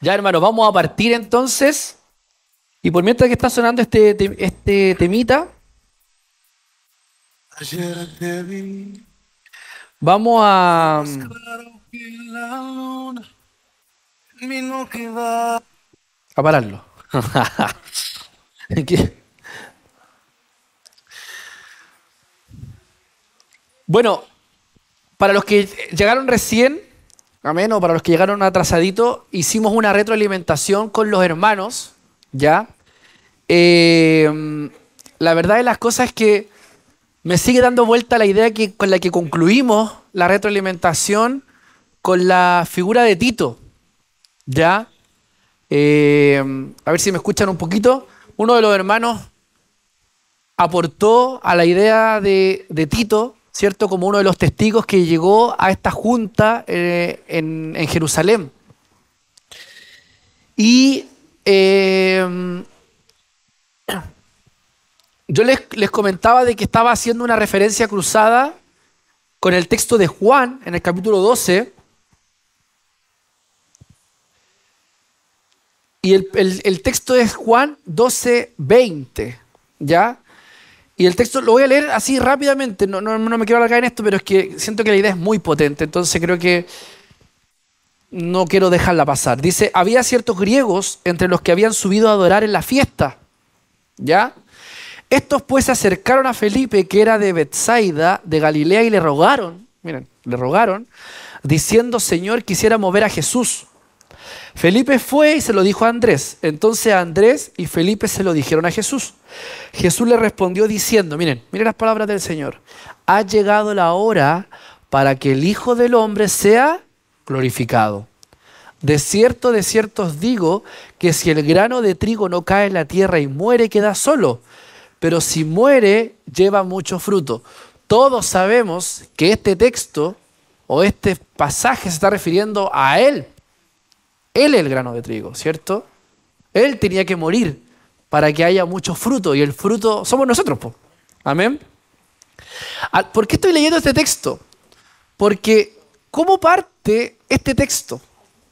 Ya, hermano, vamos a partir entonces. Y por mientras que está sonando este temita, Ayer te vi vamos a, más claro que la luna, vino que va. a pararlo. ¿Qué? Bueno, para los que llegaron recién, amén, o para los que llegaron atrasadito, hicimos una retroalimentación con los hermanos, ¿ya? La verdad de las cosas es que me sigue dando vuelta la idea con la que concluimos la retroalimentación con la figura de Tito, ¿ya? A ver si me escuchan un poquito. Uno de los hermanos aportó a la idea de Tito, ¿cierto? Como uno de los testigos que llegó a esta junta en Jerusalén. Y yo les comentaba de que estaba haciendo una referencia cruzada con el texto de Juan en el capítulo 12. Y el texto es Juan 12:20, ¿ya? Y el texto lo voy a leer así rápidamente, no me quiero alargar en esto, pero es que siento que la idea es muy potente, entonces creo que no quiero dejarla pasar. Dice, había ciertos griegos entre los que habían subido a adorar en la fiesta, ¿ya? Estos pues se acercaron a Felipe, que era de Betsaida, de Galilea, y le rogaron, miren, le rogaron, diciendo, Señor, quisiéramos ver a Jesús. Felipe fue y se lo dijo a Andrés. Entonces Andrés y Felipe se lo dijeron a Jesús. Jesús le respondió diciendo, miren las palabras del Señor. Ha llegado la hora para que el Hijo del Hombre sea glorificado. De cierto os digo que si el grano de trigo no cae en la tierra y muere, queda solo. Pero si muere, lleva mucho fruto. Todos sabemos que este texto o este pasaje se está refiriendo a Él. Él es el grano de trigo, ¿cierto? Él tenía que morir para que haya mucho fruto, y el fruto somos nosotros, po. Amén. ¿Por qué estoy leyendo este texto? Porque ¿cómo parte este texto?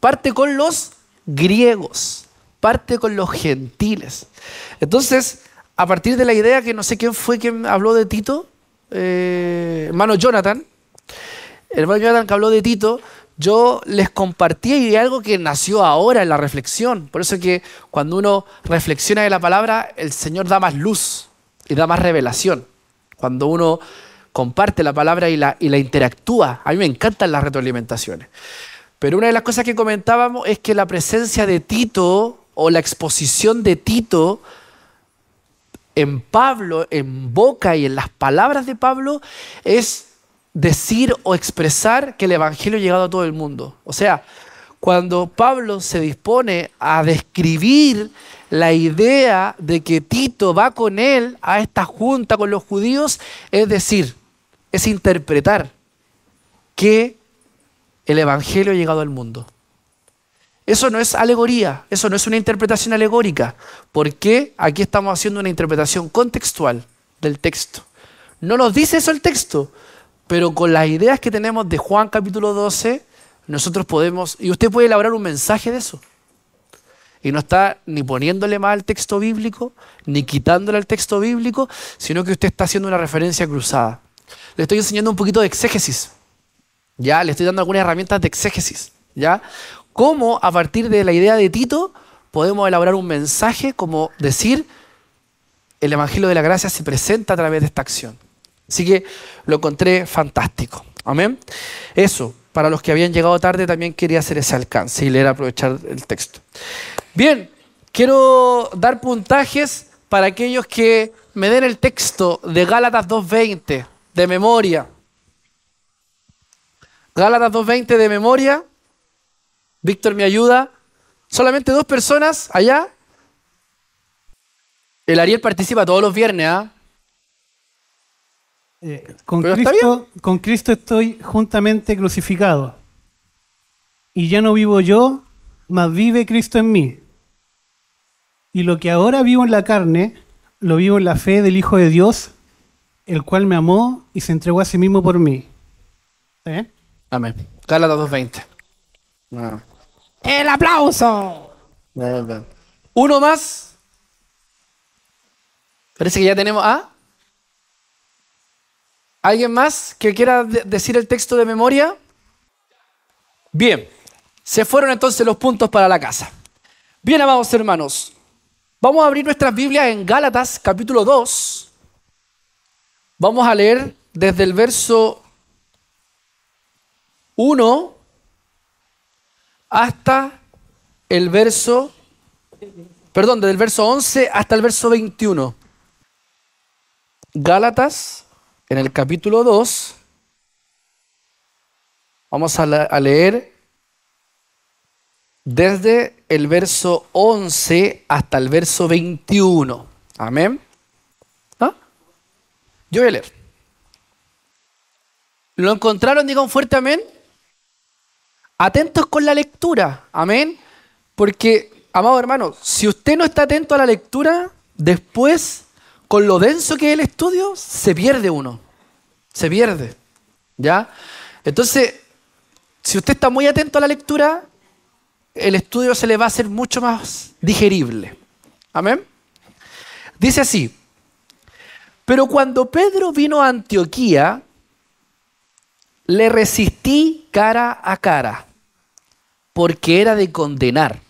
Parte con los griegos, parte con los gentiles. Entonces, a partir de la idea que no sé quién fue quien habló de Tito, hermano Jonathan, el hermano Jonathan que habló de Tito, yo les compartí y algo que nació ahora en la reflexión. Por eso es que cuando uno reflexiona de la palabra, el Señor da más luz y da más revelación. Cuando uno comparte la palabra y la interactúa. A mí me encantan las retroalimentaciones. Pero una de las cosas que comentábamos es que la presencia de Tito o la exposición de Tito en Pablo, en boca y en las palabras de Pablo, es decir o expresar que el Evangelio ha llegado a todo el mundo. O sea, cuando Pablo se dispone a describir la idea de que Tito va con él a esta junta con los judíos, es decir, es interpretar que el Evangelio ha llegado al mundo. Eso no es alegoría, eso no es una interpretación alegórica, porque aquí estamos haciendo una interpretación contextual del texto. No nos dice eso el texto, pero con las ideas que tenemos de Juan capítulo 12, nosotros podemos, y usted puede elaborar un mensaje de eso. Y no está ni poniéndole más al texto bíblico, ni quitándole al texto bíblico, sino que usted está haciendo una referencia cruzada. Le estoy enseñando un poquito de exégesis, ¿ya? Le estoy dando algunas herramientas de exégesis, ¿ya? Cómo a partir de la idea de Tito podemos elaborar un mensaje como decir, el Evangelio de la Gracia se presenta a través de esta acción. Así que lo encontré fantástico. Amén. Eso, para los que habían llegado tarde, también quería hacer ese alcance y leer, aprovechar el texto. Bien, quiero dar puntajes para aquellos que me den el texto de Gálatas 2:20 de memoria. Gálatas 2:20 de memoria. Víctor, ¿me ayuda? Solamente 2 personas allá. El Ariel participa todos los viernes, ¿ah? Con Cristo estoy juntamente crucificado. Y ya no vivo yo, mas vive Cristo en mí. Y lo que ahora vivo en la carne, lo vivo en la fe del Hijo de Dios, el cual me amó y se entregó a sí mismo por mí. Amén. Gálatas 2:20. ¡El aplauso! Uno más. Parece que ya tenemos. ¿Ah? ¿Alguien más que quiera decir el texto de memoria? Bien. Se fueron entonces los puntos para la casa. Bien, amados hermanos. Vamos a abrir nuestras Biblias en Gálatas, capítulo 2. Vamos a leer desde el verso 1 hasta el verso, desde el verso 11 hasta el verso 21. Gálatas, en el capítulo 2, vamos a leer desde el verso 11 hasta el verso 21. Amén. ¿Ah? Yo voy a leer. ¿Lo encontraron? Digan fuerte amén. Atentos con la lectura. Amén. Porque, amado hermano, si usted no está atento a la lectura, después, con lo denso que es el estudio, se pierde uno. Se pierde. ¿Ya? Entonces, si usted está muy atento a la lectura, el estudio se le va a hacer mucho más digerible. Amén. Dice así: pero cuando Pedro vino a Antioquía, le resistí cara a cara, porque era de condenar.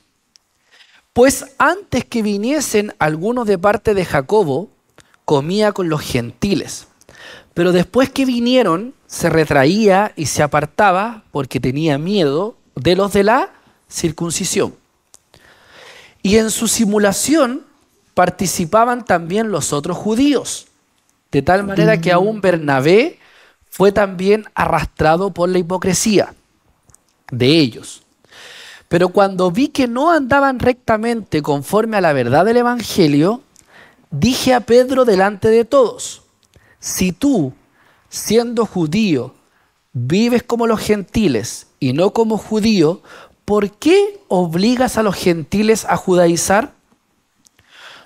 Pues antes que viniesen algunos de parte de Jacobo, comía con los gentiles. Pero después que vinieron, se retraía y se apartaba porque tenía miedo de los de la circuncisión. Y en su simulación participaban también los otros judíos, de tal manera que aún Bernabé fue también arrastrado por la hipocresía de ellos. Pero cuando vi que no andaban rectamente conforme a la verdad del Evangelio, dije a Pedro delante de todos: si tú, siendo judío, vives como los gentiles y no como judío, ¿por qué obligas a los gentiles a judaizar?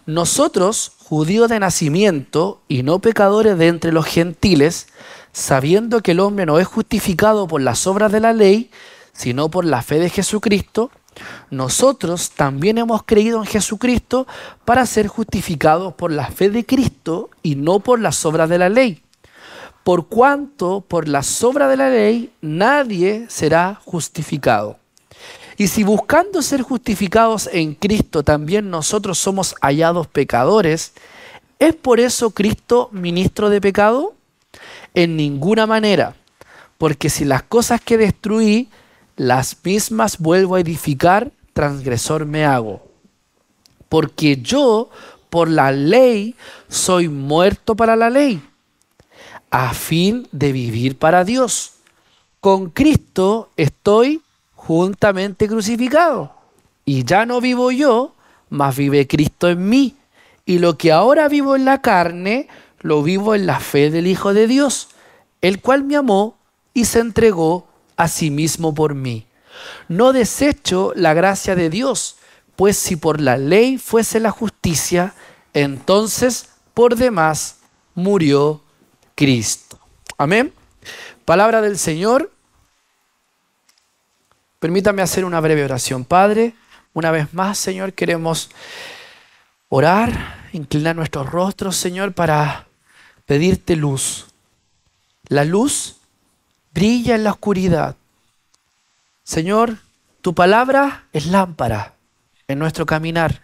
Nosotros, judíos de nacimiento y no pecadores de entre los gentiles, sabiendo que el hombre no es justificado por las obras de la ley, sino por la fe de Jesucristo, nosotros también hemos creído en Jesucristo para ser justificados por la fe de Cristo y no por las obras de la ley. Por cuanto por las obras de la ley nadie será justificado. Y si buscando ser justificados en Cristo también nosotros somos hallados pecadores, ¿es por eso Cristo ministro de pecado? En ninguna manera, porque si las cosas que destruí, las mismas vuelvo a edificar, transgresor me hago. Porque yo, por la ley, soy muerto para la ley, a fin de vivir para Dios. Con Cristo estoy juntamente crucificado, y ya no vivo yo, mas vive Cristo en mí. Y lo que ahora vivo en la carne, lo vivo en la fe del Hijo de Dios, el cual me amó y se entregó a sí mismo por mí. No desecho la gracia de Dios, pues si por la ley fuese la justicia, entonces por demás murió Cristo. Amén. Palabra del Señor. Permítame hacer una breve oración. Padre, una vez más, Señor, queremos orar, inclinar nuestros rostros, Señor, para pedirte luz. La luz brilla en la oscuridad. Señor, tu palabra es lámpara en nuestro caminar.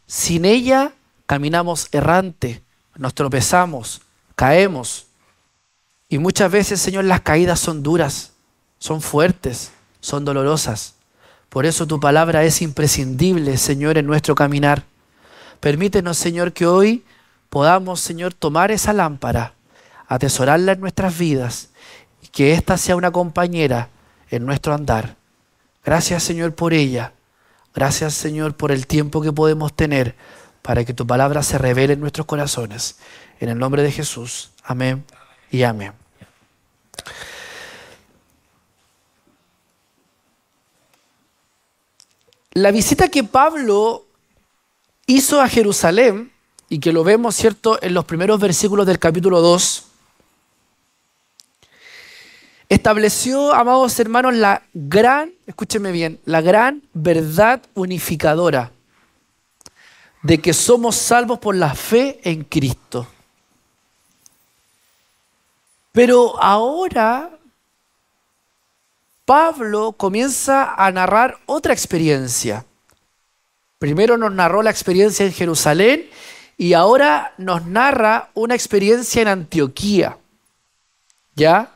Sin ella caminamos errante, nos tropezamos, caemos. Y muchas veces, Señor, las caídas son duras, son fuertes, son dolorosas. Por eso tu palabra es imprescindible, Señor, en nuestro caminar. Permítenos, Señor, que hoy podamos, Señor, tomar esa lámpara, atesorarla en nuestras vidas y que ésta sea una compañera en nuestro andar. Gracias, Señor, por ella. Gracias, Señor, por el tiempo que podemos tener para que tu palabra se revele en nuestros corazones. En el nombre de Jesús. Amén y amén. La visita que Pablo hizo a Jerusalén, y que lo vemos, ¿cierto?, en los primeros versículos del capítulo 2, estableció, amados hermanos, la gran, escúchenme bien, la gran verdad unificadora de que somos salvos por la fe en Cristo. Pero ahora Pablo comienza a narrar otra experiencia. Primero nos narró la experiencia en Jerusalén y ahora nos narra una experiencia en Antioquía. ¿Ya?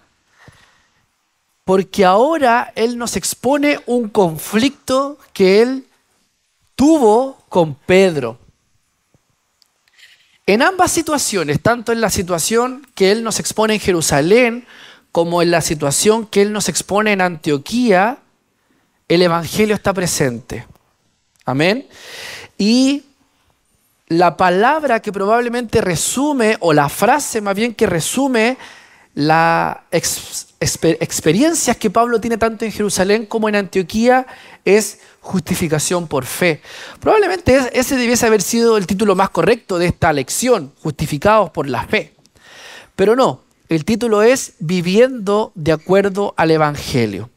Porque ahora él nos expone un conflicto que él tuvo con Pedro. En ambas situaciones, tanto en la situación que él nos expone en Jerusalén, como en la situación que él nos expone en Antioquía, el Evangelio está presente. Amén. Y la palabra que probablemente resume, o la frase más bien que resume las experiencias que Pablo tiene tanto en Jerusalén como en Antioquía, es justificación por fe. Probablemente ese debiese haber sido el título más correcto de esta lección, justificados por la fe. Pero no, el título es viviendo de acuerdo al Evangelio.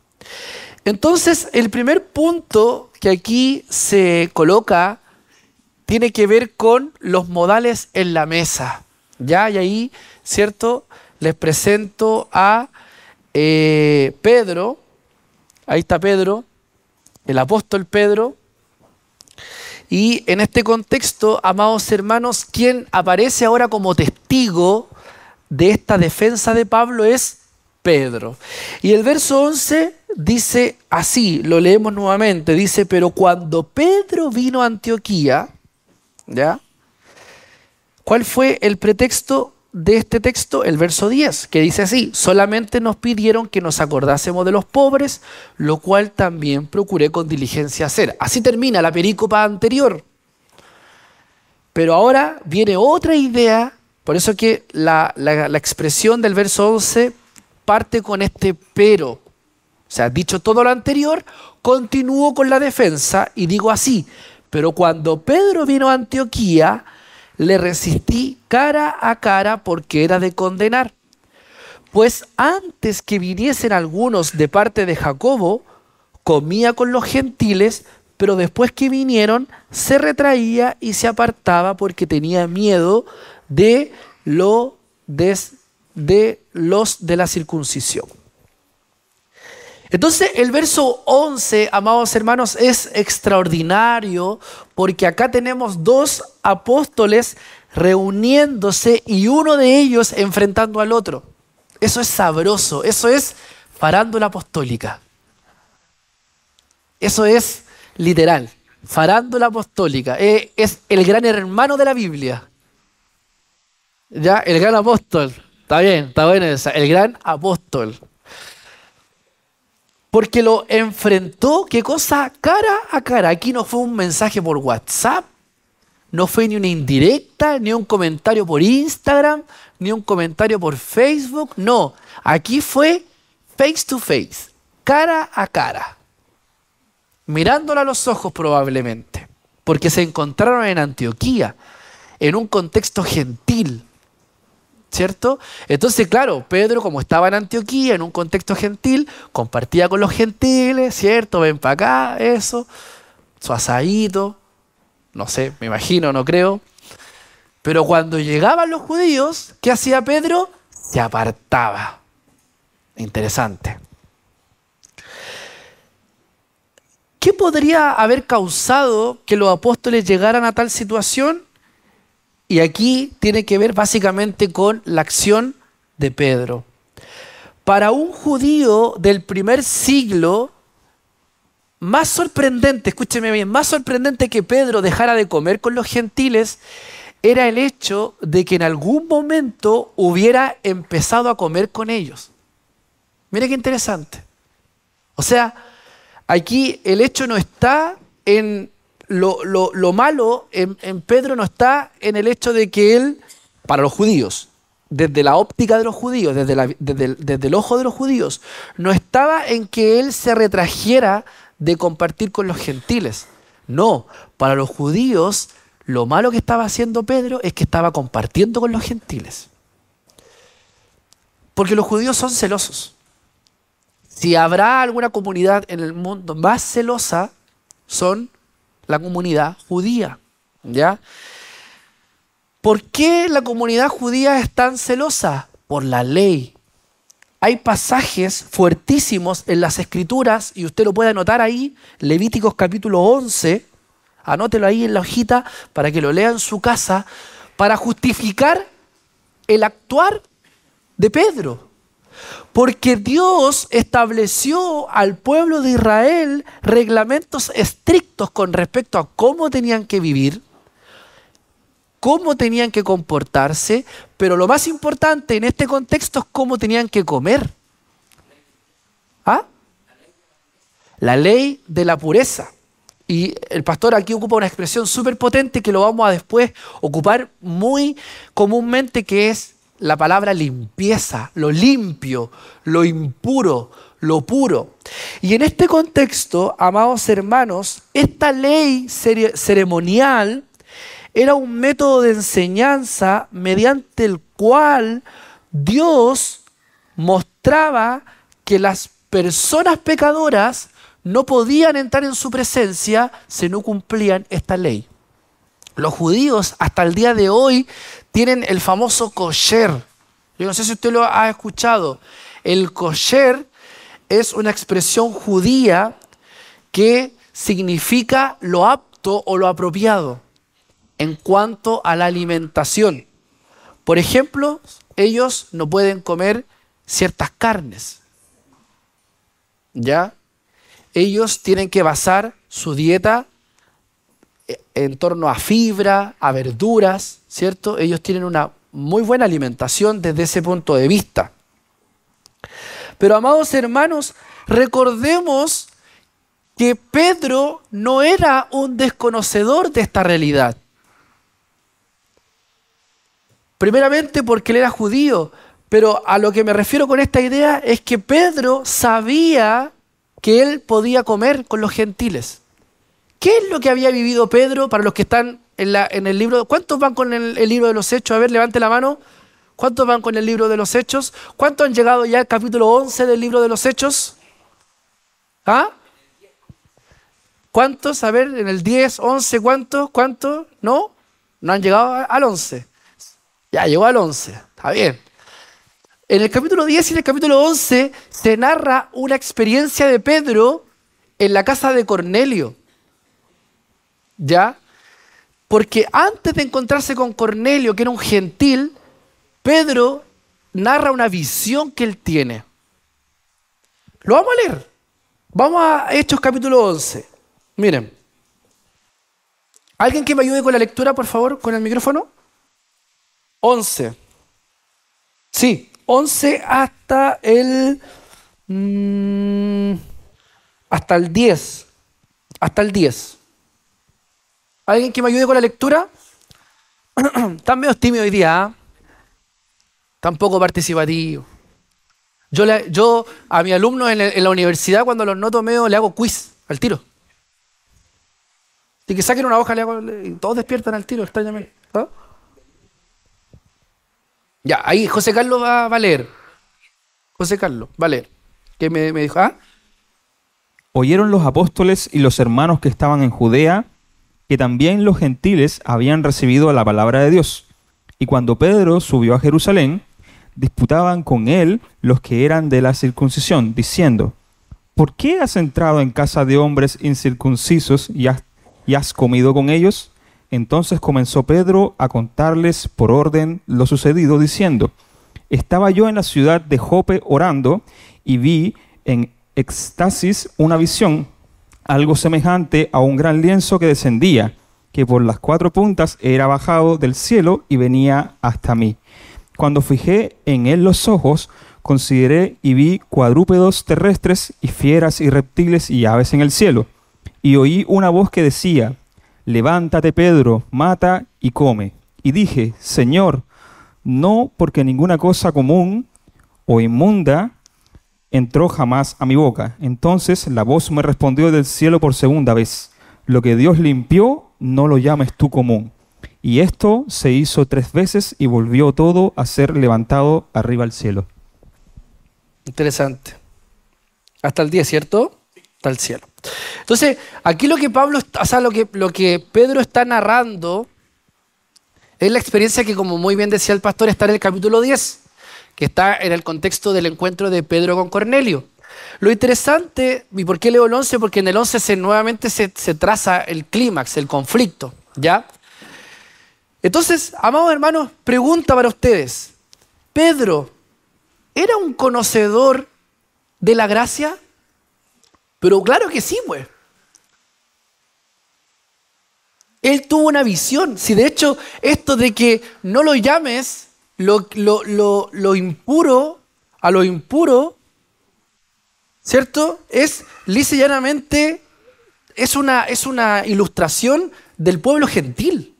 Entonces, el primer punto que aquí se coloca tiene que ver con los modales en la mesa. ¿Ya? Y ahí, ¿cierto? Les presento a Pedro. Ahí está Pedro, el apóstol Pedro. Y en este contexto, amados hermanos, quien aparece ahora como testigo de esta defensa de Pablo es Pedro. Y el verso 11 dice así, lo leemos nuevamente, dice: pero cuando Pedro vino a Antioquía, ¿ya? ¿Cuál fue el pretexto de este texto? El verso 10, que dice así: solamente nos pidieron que nos acordásemos de los pobres, lo cual también procuré con diligencia hacer. Así termina la perícopa anterior. Pero ahora viene otra idea, por eso que la expresión del verso 11 parte con este pero. O sea, dicho todo lo anterior, continúo con la defensa y digo así: pero cuando Pedro vino a Antioquía, le resistí cara a cara porque era de condenar. Pues antes que viniesen algunos de parte de Jacobo, comía con los gentiles, pero después que vinieron, se retraía y se apartaba porque tenía miedo de los de la circuncisión. Entonces el verso 11, amados hermanos, es extraordinario porque acá tenemos dos apóstoles reuniéndose y uno de ellos enfrentando al otro. Eso es sabroso, eso es farándula apostólica. Eso es literal, farándula apostólica. Es el gran hermano de la Biblia. Ya, el gran apóstol. Está bien, está buena esa. El gran apóstol. Porque lo enfrentó, ¿qué cosa? Cara a cara. Aquí no fue un mensaje por WhatsApp, no fue ni una indirecta, ni un comentario por Instagram, ni un comentario por Facebook. No, aquí fue face to face, cara a cara. Mirándola a los ojos probablemente. Porque se encontraron en Antioquía, en un contexto gentil. ¿Cierto? Entonces, claro, Pedro, como estaba en Antioquía, en un contexto gentil, compartía con los gentiles, ¿cierto? Ven para acá, eso, su asadito, no sé, me imagino, no creo. Pero cuando llegaban los judíos, ¿qué hacía Pedro? Se apartaba. Interesante. ¿Qué podría haber causado que los apóstoles llegaran a tal situación? Y aquí tiene que ver básicamente con la acción de Pedro. Para un judío del primer siglo, más sorprendente, escúcheme bien, más sorprendente que Pedro dejara de comer con los gentiles era el hecho de que en algún momento hubiera empezado a comer con ellos. Mire qué interesante. O sea, aquí el hecho no está en... Lo malo en Pedro no está en el hecho de que él, para los judíos, desde la óptica de los judíos, desde el ojo de los judíos, no estaba en que él se retrajera de compartir con los gentiles. No, para los judíos, lo malo que estaba haciendo Pedro es que estaba compartiendo con los gentiles. Porque los judíos son celosos. Si habrá alguna comunidad en el mundo más celosa, son la comunidad judía, ¿ya? ¿Por qué la comunidad judía es tan celosa? Por la ley. Hay pasajes fuertísimos en las Escrituras, y usted lo puede anotar ahí, Levíticos capítulo 11, anótelo ahí en la hojita para que lo lea en su casa, para justificar el actuar de Pedro. Porque Dios estableció al pueblo de Israel reglamentos estrictos con respecto a cómo tenían que vivir, cómo tenían que comportarse, pero lo más importante en este contexto es cómo tenían que comer. ¿Ah? La ley de la pureza. Y el pastor aquí ocupa una expresión súper potente que lo vamos a después ocupar muy comúnmente, que es la palabra limpieza, lo limpio, lo impuro, lo puro. Y en este contexto, amados hermanos, esta ley ceremonial era un método de enseñanza mediante el cual Dios mostraba que las personas pecadoras no podían entrar en su presencia si no cumplían esta ley. Los judíos hasta el día de hoy tienen el famoso kosher. Yo no sé si usted lo ha escuchado. El kosher es una expresión judía que significa lo apto o lo apropiado en cuanto a la alimentación. Por ejemplo, ellos no pueden comer ciertas carnes, ¿ya? Ellos tienen que basar su dieta en torno a fibra, a verduras, ¿cierto? Ellos tienen una muy buena alimentación desde ese punto de vista. Pero, amados hermanos, recordemos que Pedro no era un desconocedor de esta realidad. Primeramente porque él era judío, pero a lo que me refiero con esta idea es que Pedro sabía que él podía comer con los gentiles. ¿Qué es lo que había vivido Pedro para los que están en el libro? ¿Cuántos van con el libro de los Hechos? A ver, levante la mano. ¿Cuántos van con el libro de los Hechos? ¿Cuántos han llegado ya al capítulo 11 del libro de los Hechos? ¿Ah? ¿Cuántos? A ver, en el 10, 11, ¿cuántos? ¿Cuántos? ¿No? No han llegado al 11. Ya llegó al 11. Está bien. En el capítulo 10 y en el capítulo 11 se narra una experiencia de Pedro en la casa de Cornelio. ¿Ya? Porque antes de encontrarse con Cornelio, que era un gentil, Pedro narra una visión que él tiene. Lo vamos a leer. Vamos a Hechos capítulo 11. Miren. ¿Alguien que me ayude con la lectura, por favor, con el micrófono? 11. Sí, 11 hasta el 10. Hasta el 10. ¿Alguien que me ayude con la lectura? Están medio tímidos hoy día, ¿eh? Tampoco participativo. Yo a mis alumnos en la universidad, cuando los noto medio, le hago quiz al tiro. Y que saquen una hoja, y todos despiertan al tiro, extrañamente. ¿Ah? Ya, ahí José Carlos va a leer. José Carlos, va a leer. ¿Qué me dijo? ¿Ah? Oyeron los apóstoles y los hermanos que estaban en Judea que también los gentiles habían recibido la palabra de Dios. Y cuando Pedro subió a Jerusalén, disputaban con él los que eran de la circuncisión, diciendo: ¿por qué has entrado en casa de hombres incircuncisos y has comido con ellos? Entonces comenzó Pedro a contarles por orden lo sucedido, diciendo: estaba yo en la ciudad de Jope orando, y vi en éxtasis una visión, algo semejante a un gran lienzo que descendía, que por las 4 puntas era bajado del cielo y venía hasta mí. Cuando fijé en él los ojos, consideré y vi cuadrúpedos terrestres y fieras y reptiles y aves en el cielo. Y oí una voz que decía: levántate, Pedro, mata y come. Y dije: Señor, no, porque ninguna cosa común o inmunda entró jamás a mi boca. Entonces la voz me respondió del cielo por segunda vez: lo que Dios limpió, no lo llames tú común. Y esto se hizo 3 veces y volvió todo a ser levantado arriba al cielo. Interesante. Hasta el 10, ¿cierto? Hasta el cielo. Entonces, aquí lo que lo que Pedro está narrando es la experiencia que, como muy bien decía el pastor, está en el capítulo 10, que está en el contexto del encuentro de Pedro con Cornelio. Lo interesante, ¿y por qué leo el 11? Porque en el 11 nuevamente se traza el clímax, el conflicto, ¿ya? Entonces, amados hermanos, pregunta para ustedes. ¿Pedro era un conocedor de la gracia? Pero claro que sí, pues. Él tuvo una visión. Si de hecho esto de que no lo llames lo impuro a lo impuro, ¿cierto? Es lisa y llanamente es una ilustración del pueblo gentil.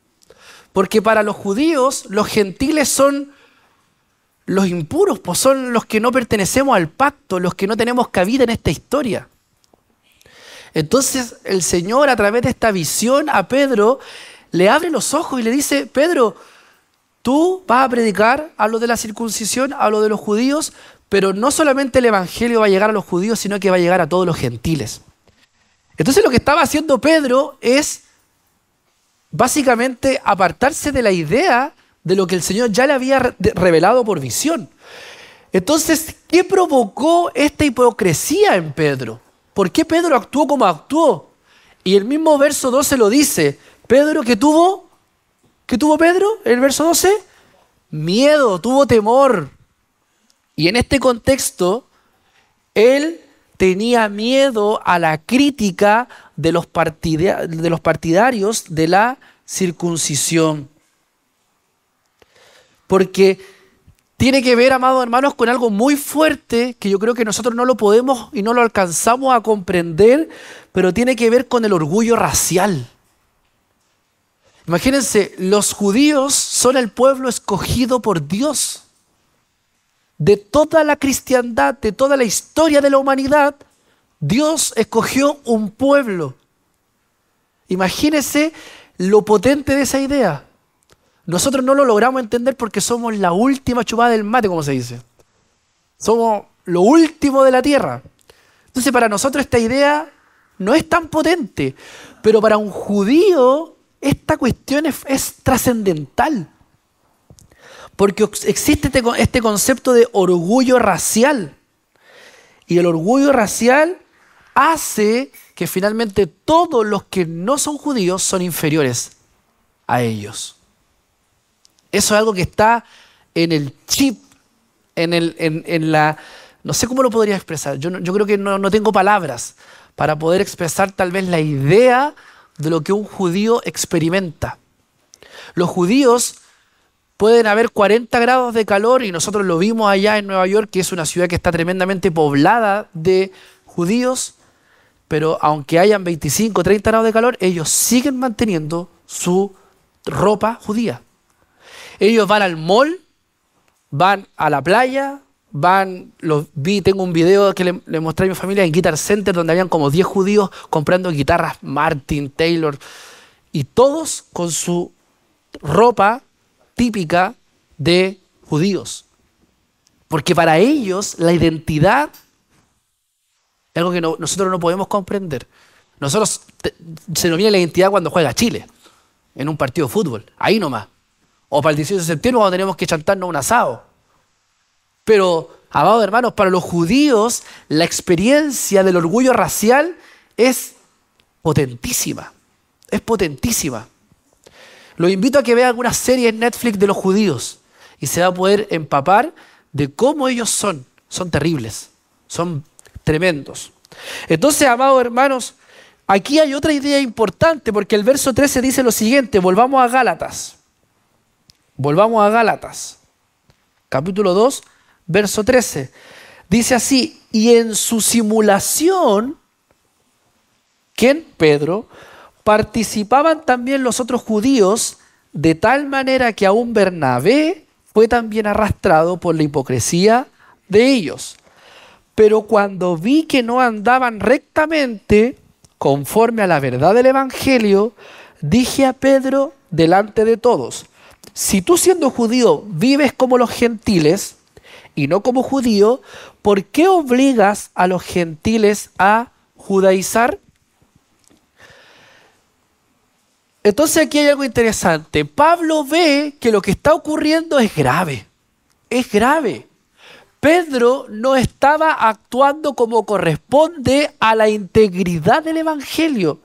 Porque para los judíos, los gentiles son los impuros, pues son los que no pertenecemos al pacto, los que no tenemos cabida en esta historia. Entonces el Señor, a través de esta visión a Pedro, le abre los ojos y le dice: Pedro, tú vas a predicar a lo de la circuncisión, a lo de los judíos, pero no solamente el evangelio va a llegar a los judíos, sino que va a llegar a todos los gentiles. Entonces lo que estaba haciendo Pedro es básicamente apartarse de la idea de lo que el Señor ya le había revelado por visión. Entonces, ¿qué provocó esta hipocresía en Pedro? ¿Por qué Pedro actuó como actuó? Y el mismo verso 12 lo dice. Pedro, ¿qué tuvo? ¿Qué tuvo Pedro? El verso 12. Miedo, tuvo temor. Y en este contexto, él tenía miedo a la crítica de los partidarios de la circuncisión. Porque tiene que ver, amados hermanos, con algo muy fuerte que yo creo que nosotros no lo podemos y no lo alcanzamos a comprender, pero tiene que ver con el orgullo racial. Imagínense, los judíos son el pueblo escogido por Dios. De toda la cristiandad, de toda la historia de la humanidad, Dios escogió un pueblo. Imagínense lo potente de esa idea. Nosotros no lo logramos entender porque somos la última chupada del mate, como se dice. Somos lo último de la tierra. Entonces, para nosotros esta idea no es tan potente, pero para un judío esta cuestión es trascendental. Porque existe este concepto de orgullo racial. Y el orgullo racial hace que finalmente todos los que no son judíos son inferiores a ellos. Eso es algo que está en el chip, no sé cómo lo podría expresar. Yo creo que no tengo palabras para poder expresar tal vez la idea de lo que un judío experimenta. Los judíos pueden haber 40 grados de calor y nosotros lo vimos allá en Nueva York, que es una ciudad que está tremendamente poblada de judíos, pero aunque hayan 25 o 30 grados de calor, ellos siguen manteniendo su ropa judía. Ellos van al mall, van a la playa, tengo un video que le mostré a mi familia en Guitar Center, donde habían como 10 judíos comprando guitarras Martin, Taylor, y todos con su ropa típica de judíos. Porque para ellos la identidad es algo que nosotros no podemos comprender. Se nos viene la identidad cuando juega Chile, en un partido de fútbol, ahí nomás. O para el 18 de septiembre cuando tenemos que chantarnos un asado. Pero, amados hermanos, para los judíos la experiencia del orgullo racial es potentísima. Es potentísima. Los invito a que vean algunas series en Netflix de los judíos y se va a poder empapar de cómo ellos son. Son terribles, son tremendos. Entonces, amados hermanos, aquí hay otra idea importante porque el verso 13 dice lo siguiente. Volvamos a Gálatas. Volvamos a Gálatas, capítulo 2, verso 13. Dice así: y en su simulación, ¿quién? Pedro, participaban también los otros judíos, de tal manera que aún Bernabé fue también arrastrado por la hipocresía de ellos. Pero cuando vi que no andaban rectamente, conforme a la verdad del Evangelio, dije a Pedro delante de todos: si tú siendo judío vives como los gentiles, y no como judío, ¿por qué obligas a los gentiles a judaizar? Entonces aquí hay algo interesante. Pablo ve que lo que está ocurriendo es grave. Es grave. Pedro no estaba actuando como corresponde a la integridad del Evangelio.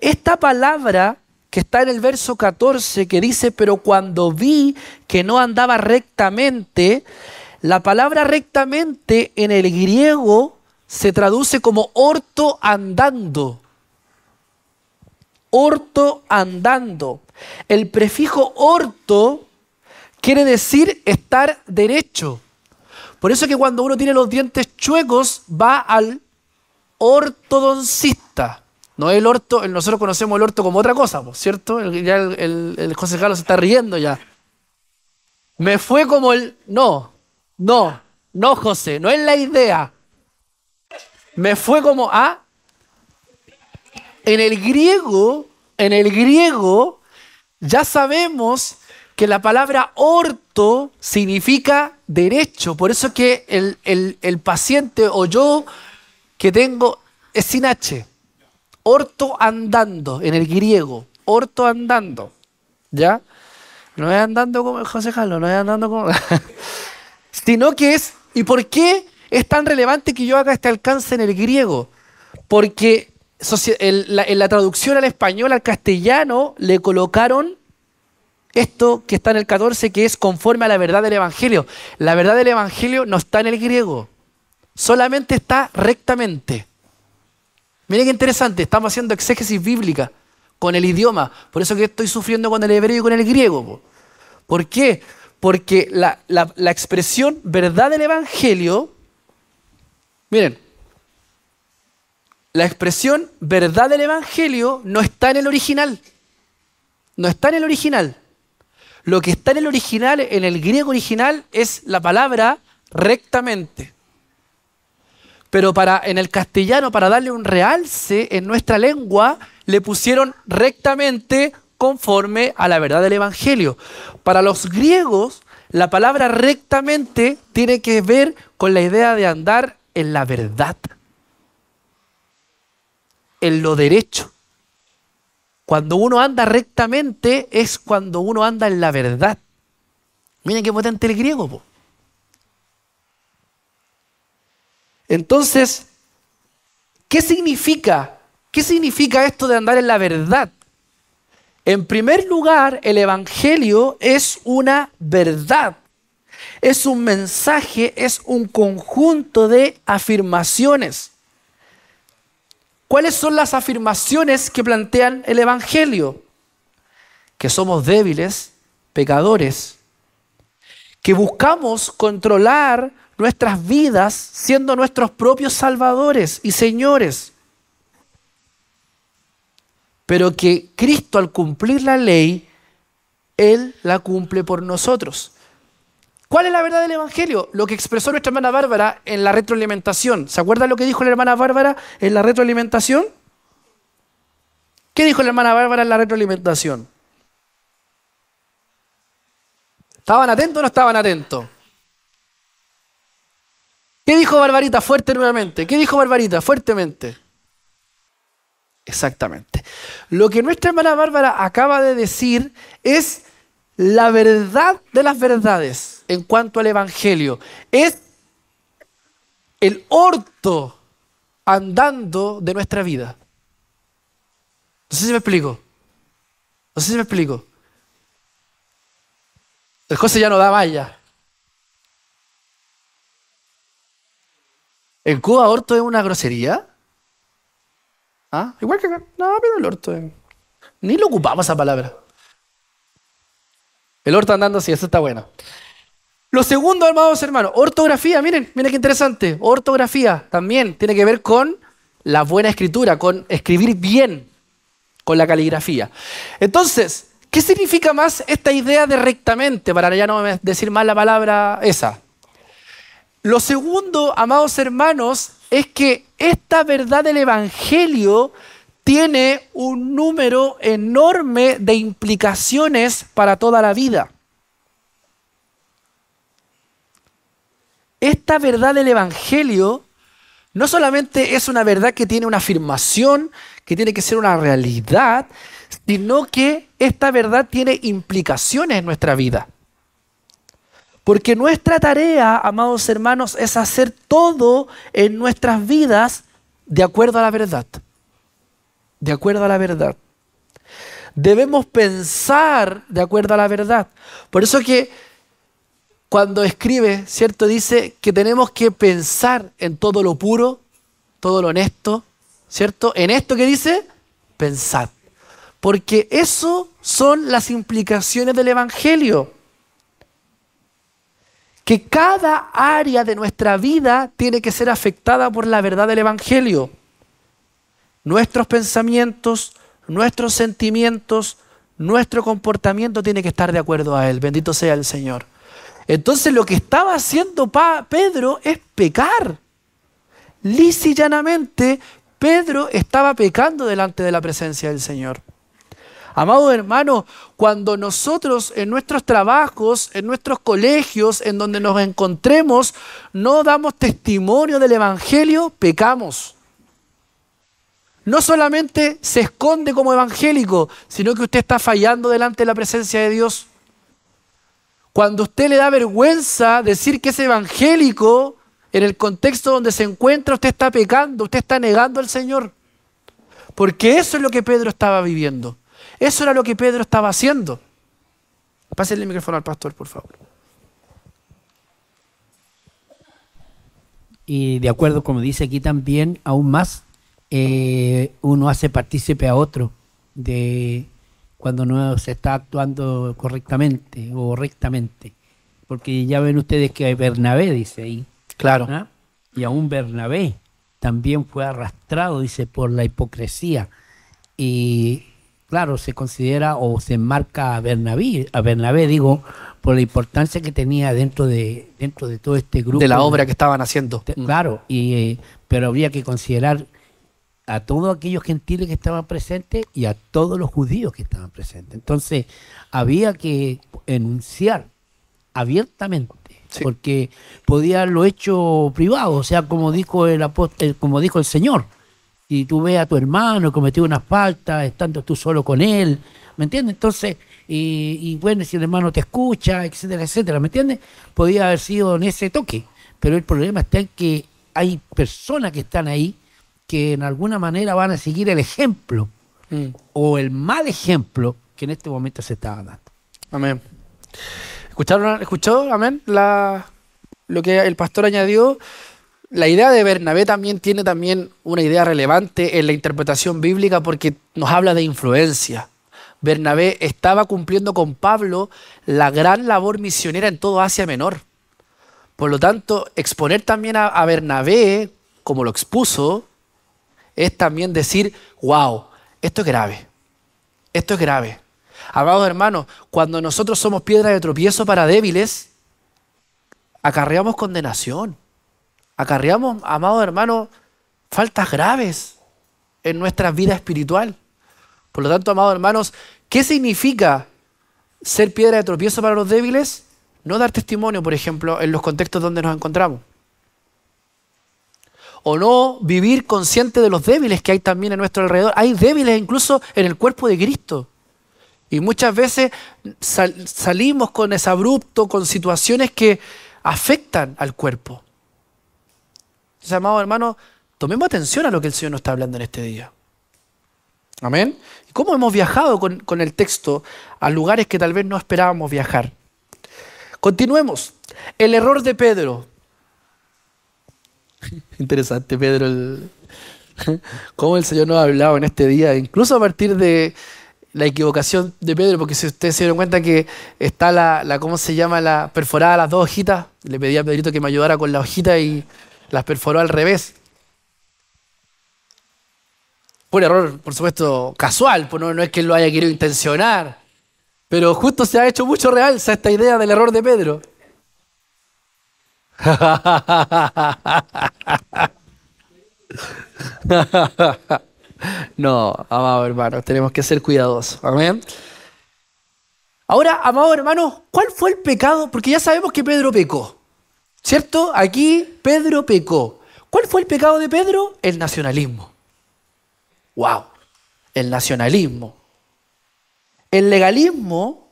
Esta palabra que está en el verso 14, que dice, pero cuando vi que no andaba rectamente, la palabra rectamente en el griego se traduce como orto andando. Orto andando. El prefijo orto quiere decir estar derecho. Por eso que cuando uno tiene los dientes chuecos va al ortodoncista. No es el orto, nosotros conocemos el orto como otra cosa, ¿cierto? El José Carlos se está riendo ya. Me fue como el... No, José, no es la idea. Me fue como a... En el griego, ya sabemos que la palabra orto significa derecho. Por eso que el paciente o yo que tengo es sin H. Orto andando, en el griego. Orto andando. ¿Ya? No es andando como José Carlos, no es andando como... Sino que es... ¿Y por qué es tan relevante que yo haga este alcance en el griego? Porque en la traducción al español, al castellano, le colocaron esto que está en el 14, que es conforme a la verdad del Evangelio. La verdad del Evangelio no está en el griego, solamente está rectamente. Miren qué interesante, estamos haciendo exégesis bíblica con el idioma. Por eso que estoy sufriendo con el hebreo y con el griego. ¿Por qué? Porque la expresión verdad del Evangelio, miren, la expresión verdad del Evangelio no está en el original. No está en el original. Lo que está en el original, en el griego original, es la palabra rectamente. Pero en el castellano, para darle un realce en nuestra lengua, le pusieron rectamente conforme a la verdad del Evangelio. Para los griegos, la palabra rectamente tiene que ver con la idea de andar en la verdad, en lo derecho. Cuando uno anda rectamente es cuando uno anda en la verdad. Miren qué potente el griego, po. Entonces, ¿qué significa? ¿Qué significa esto de andar en la verdad? En primer lugar, el Evangelio es una verdad. Es un mensaje, es un conjunto de afirmaciones. ¿Cuáles son las afirmaciones que plantean el Evangelio? Que somos débiles, pecadores, que buscamos controlar nuestras vidas siendo nuestros propios salvadores y señores, pero que Cristo, al cumplir la ley, Él la cumple por nosotros. ¿Cuál es la verdad del Evangelio? Lo que expresó nuestra hermana Bárbara en la retroalimentación. ¿Se acuerdan lo que dijo la hermana Bárbara en la retroalimentación? ¿Qué dijo la hermana Bárbara en la retroalimentación? ¿Estaban atentos o no estaban atentos? ¿Qué dijo Barbarita? Fuerte nuevamente. ¿Qué dijo Barbarita? Fuertemente. Exactamente. Lo que nuestra hermana Bárbara acaba de decir es la verdad de las verdades en cuanto al Evangelio. Es el orto andando de nuestra vida. No sé si me explico. No sé si me explico. El José ya no da malla. ¿En Cuba orto es una grosería? ¿Ah? Igual que acá. No, pero el orto es... Ni lo ocupamos esa palabra. El orto andando así, eso está bueno. Lo segundo, amados hermanos, ortografía, miren qué interesante. Ortografía también tiene que ver con la buena escritura, con escribir bien, con la caligrafía. Entonces, ¿qué significa más esta idea de rectamente? Para ya no decir más la palabra esa. Lo segundo, amados hermanos, es que esta verdad del Evangelio tiene un número enorme de implicaciones para toda la vida. esta verdad del Evangelio no solamente es una verdad que tiene una afirmación, que tiene que ser una realidad, sino que esta verdad tiene implicaciones en nuestra vida. Porque nuestra tarea, amados hermanos, es hacer todo en nuestras vidas de acuerdo a la verdad. De acuerdo a la verdad. Debemos pensar de acuerdo a la verdad. Por eso que cuando escribe, ¿cierto? Dice que tenemos que pensar en todo lo puro, todo lo honesto, ¿cierto? En esto que dice, pensad. Porque eso son las implicaciones del Evangelio. Que cada área de nuestra vida tiene que ser afectada por la verdad del Evangelio. Nuestros pensamientos, nuestros sentimientos, nuestro comportamiento tiene que estar de acuerdo a Él. Bendito sea el Señor. Entonces lo que estaba haciendo Pedro es pecar. Lisa y llanamente, Pedro estaba pecando delante de la presencia del Señor. Amados hermanos, cuando nosotros en nuestros trabajos, en nuestros colegios, en donde nos encontremos, no damos testimonio del Evangelio, pecamos. No solamente se esconde como evangélico, sino que usted está fallando delante de la presencia de Dios. Cuando a usted le da vergüenza decir que es evangélico, en el contexto donde se encuentra, usted está pecando, usted está negando al Señor. Porque eso es lo que Pedro estaba viviendo. Eso era lo que Pedro estaba haciendo. Pásenle el micrófono al pastor, por favor. Y de acuerdo, como dice aquí también, aún más, uno hace partícipe a otro de cuando no se está actuando correctamente o rectamente. Porque ya ven ustedes que Bernabé, dice ahí. Claro. ¿Ah? Y aún Bernabé también fue arrastrado, dice, por la hipocresía. Y claro, se considera o se enmarca a Bernabé, digo, por la importancia que tenía dentro de todo este grupo. De la obra que estaban haciendo. Claro, pero habría que considerar a todos aquellos gentiles que estaban presentes y a todos los judíos que estaban presentes. Entonces, había que enunciar abiertamente, sí, porque podía haberlo hecho privado, o sea, como dijo como dijo el Señor. Si tú ves a tu hermano cometió una falta, estando tú solo con él, ¿me entiendes? Entonces, y bueno, si el hermano te escucha, etcétera, etcétera, ¿me entiendes? Podía haber sido en ese toque, pero el problema está en que hay personas que están ahí que en alguna manera van a seguir el ejemplo o el mal ejemplo que en este momento se estaba dando. Amén. ¿Escuchó? Amén. Lo que el pastor añadió. La idea de Bernabé también tiene una idea relevante en la interpretación bíblica porque nos habla de influencia. Bernabé estaba cumpliendo con Pablo la gran labor misionera en todo Asia Menor. Por lo tanto, exponer también a Bernabé, como lo expuso, es también decir, wow, esto es grave. Esto es grave. Amados hermanos, cuando nosotros somos piedra de tropiezo para débiles, acarreamos condenación. Acarreamos, amados hermanos, faltas graves en nuestra vida espiritual. Por lo tanto, amados hermanos, ¿qué significa ser piedra de tropiezo para los débiles? No dar testimonio, por ejemplo, en los contextos donde nos encontramos. O no vivir consciente de los débiles que hay también a nuestro alrededor. Hay débiles incluso en el cuerpo de Cristo. Y muchas veces salimos con ese abrupto, con situaciones que afectan al cuerpo. Entonces, amados hermanos, tomemos atención a lo que el Señor nos está hablando en este día. Amén. ¿Y cómo hemos viajado con el texto a lugares que tal vez no esperábamos viajar? Continuemos. El error de Pedro. Interesante, Pedro, cómo el Señor nos ha hablado en este día, incluso a partir de la equivocación de Pedro, porque si ustedes se dieron cuenta que está ¿cómo se llama? La perforada las dos hojitas. Le pedí a Pedrito que me ayudara con la hojita y las perforó al revés. Fue un error, por supuesto, casual, pues no es que él lo haya querido intencionar, pero justo se ha hecho mucho realza esta idea del error de Pedro. No, amados hermanos, tenemos que ser cuidadosos. Amén. Ahora, amados hermanos, ¿cuál fue el pecado? Porque ya sabemos que Pedro pecó. ¿Cierto? Aquí Pedro pecó. ¿Cuál fue el pecado de Pedro? El nacionalismo. ¡Wow! El nacionalismo. El legalismo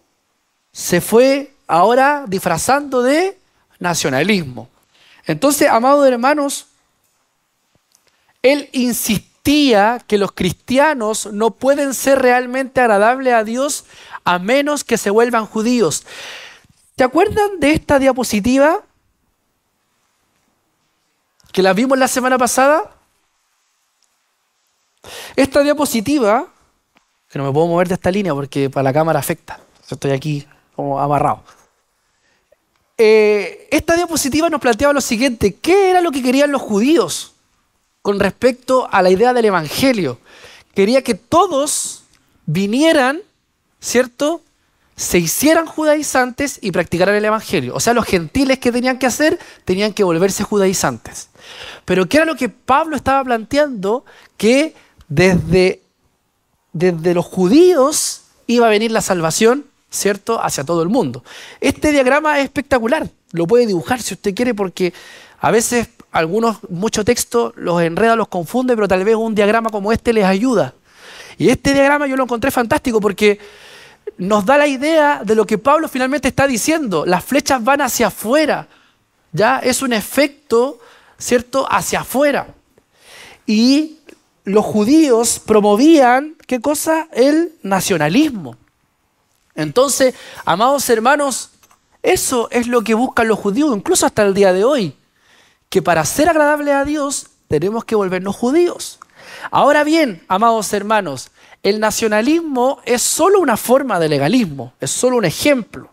se fue ahora disfrazando de nacionalismo. Entonces, amados hermanos, él insistía que los cristianos no pueden ser realmente agradables a Dios a menos que se vuelvan judíos. ¿Se acuerdan de esta diapositiva que la vimos la semana pasada? Esta diapositiva, que no me puedo mover de esta línea porque para la cámara afecta, yo estoy aquí como amarrado. Esta diapositiva nos planteaba lo siguiente: ¿qué era lo que querían los judíos con respecto a la idea del evangelio? Quería que todos vinieran, ¿cierto?, se hicieran judaizantes y practicaran el evangelio. O sea, los gentiles, ¿qué tenían que hacer? Tenían que volverse judaizantes. Pero ¿qué era lo que Pablo estaba planteando? Que desde los judíos iba a venir la salvación, ¿cierto?, hacia todo el mundo. Este diagrama es espectacular, lo puede dibujar si usted quiere, porque a veces mucho texto los enreda, los confunde, pero tal vez un diagrama como este les ayuda. Y este diagrama yo lo encontré fantástico porque nos da la idea de lo que Pablo finalmente está diciendo. Las flechas van hacia afuera, ¿ya? Es un efecto, ¿cierto?, hacia afuera. Y los judíos promovían, ¿qué cosa? El nacionalismo. Entonces, amados hermanos, eso es lo que buscan los judíos, incluso hasta el día de hoy, que para ser agradables a Dios tenemos que volvernos judíos. Ahora bien, amados hermanos, el nacionalismo es solo una forma de legalismo, es solo un ejemplo.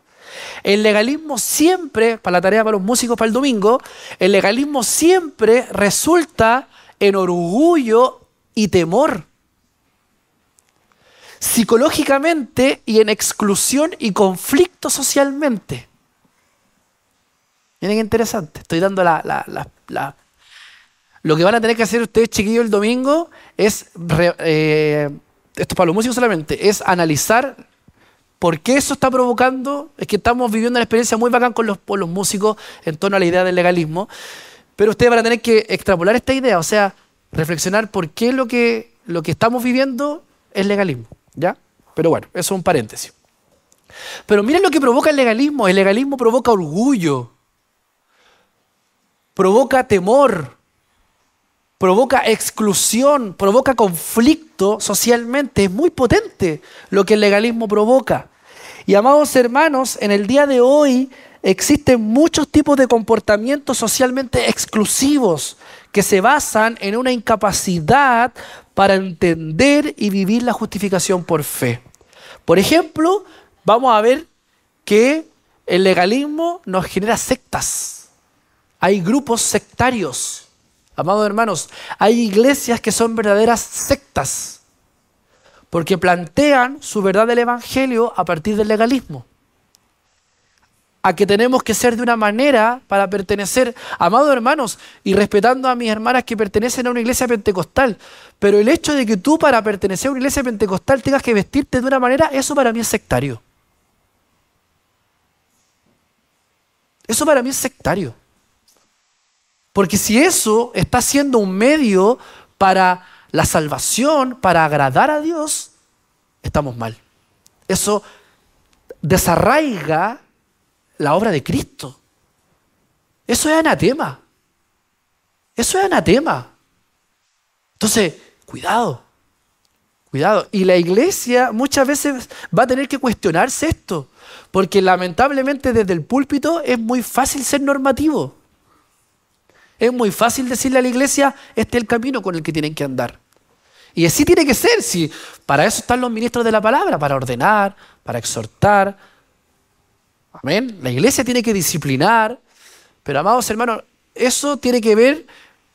El legalismo siempre, para la tarea para los músicos para el domingo, el legalismo siempre resulta en orgullo y temor, psicológicamente y en exclusión y conflicto socialmente. Miren qué interesante, estoy dando lo que van a tener que hacer ustedes, chiquillos, el domingo es, esto para los músicos solamente, es analizar por qué eso está provocando. Es que estamos viviendo una experiencia muy bacán con los músicos en torno a la idea del legalismo, pero ustedes van a tener que extrapolar esta idea, o sea, reflexionar por qué lo que estamos viviendo es legalismo, ¿ya? Pero bueno, eso es un paréntesis. Pero miren lo que provoca el legalismo provoca orgullo, provoca temor, provoca exclusión, provoca conflicto socialmente. Es muy potente lo que el legalismo provoca. Y amados hermanos, en el día de hoy existen muchos tipos de comportamientos socialmente exclusivos que se basan en una incapacidad para entender y vivir la justificación por fe. Por ejemplo, vamos a ver que el legalismo nos genera sectas. Hay grupos sectarios. Amados hermanos, hay iglesias que son verdaderas sectas porque plantean su verdad del evangelio a partir del legalismo. A que tenemos que ser de una manera para pertenecer, amados hermanos, y respetando a mis hermanas que pertenecen a una iglesia pentecostal, pero el hecho de que tú para pertenecer a una iglesia pentecostal tengas que vestirte de una manera, eso para mí es sectario. Eso para mí es sectario. Porque si eso está siendo un medio para la salvación, para agradar a Dios, estamos mal. Eso desarraiga la obra de Cristo. Eso es anatema. Eso es anatema. Entonces, cuidado. Cuidado. Y la iglesia muchas veces va a tener que cuestionarse esto, porque lamentablemente desde el púlpito es muy fácil ser normativo. Es muy fácil decirle a la iglesia, este es el camino con el que tienen que andar. Y así tiene que ser, si para eso están los ministros de la palabra, para ordenar, para exhortar. Amén. La iglesia tiene que disciplinar, pero amados hermanos, eso tiene que ver,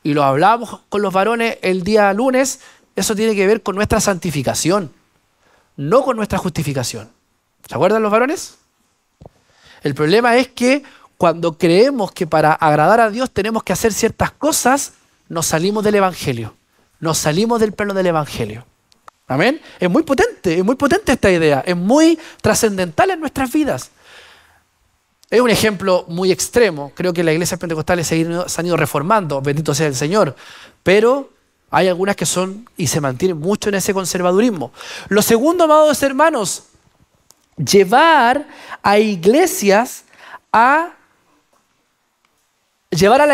y lo hablábamos con los varones el día lunes, eso tiene que ver con nuestra santificación, no con nuestra justificación. ¿Se acuerdan los varones? El problema es que cuando creemos que para agradar a Dios tenemos que hacer ciertas cosas, nos salimos del evangelio, nos salimos del plano del evangelio. Amén. Es muy potente esta idea, es muy trascendental en nuestras vidas. Es un ejemplo muy extremo. Creo que las iglesias pentecostales se han ido reformando, bendito sea el Señor. Pero hay algunas que son y se mantienen mucho en ese conservadurismo. Lo segundo, amados hermanos, llevar a la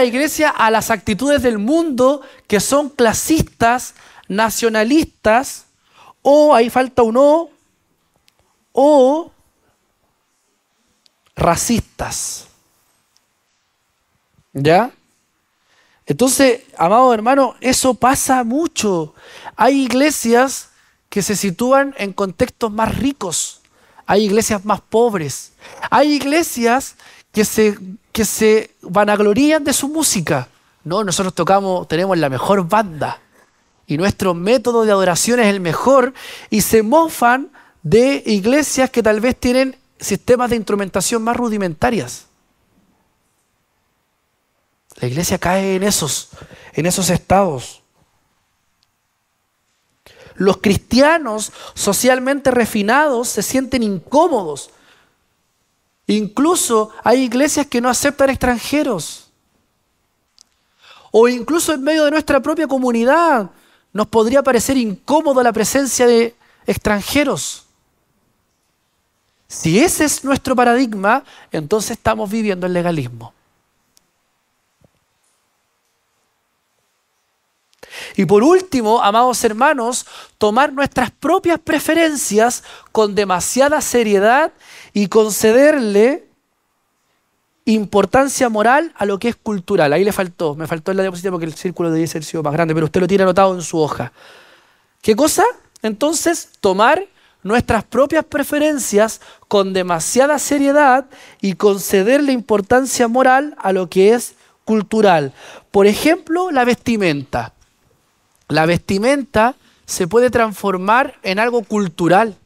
iglesia a las actitudes del mundo que son clasistas, nacionalistas, o, ahí falta un o racistas. ¿Ya? Entonces, amado hermano, eso pasa mucho. Hay iglesias que se sitúan en contextos más ricos. Hay iglesias más pobres. Hay iglesias que se vanaglorían de su música. No, nosotros tenemos la mejor banda. Y nuestro método de adoración es el mejor. Y se mofan de iglesias que tal vez tienen sistemas de instrumentación más rudimentarias. La iglesia cae en esos estados. Los cristianos socialmente refinados se sienten incómodos. Incluso hay iglesias que no aceptan extranjeros. O incluso en medio de nuestra propia comunidad nos podría parecer incómodo la presencia de extranjeros. Si ese es nuestro paradigma, entonces estamos viviendo el legalismo. Y por último, amados hermanos, tomar nuestras propias preferencias con demasiada seriedad y concederle importancia moral a lo que es cultural. Ahí me faltó en la diapositiva porque el círculo debía ser sido más grande, pero usted lo tiene anotado en su hoja. ¿Qué cosa? Entonces, tomar nuestras propias preferencias con demasiada seriedad y concederle importancia moral a lo que es cultural. Por ejemplo, la vestimenta. La vestimenta se puede transformar en algo cultural.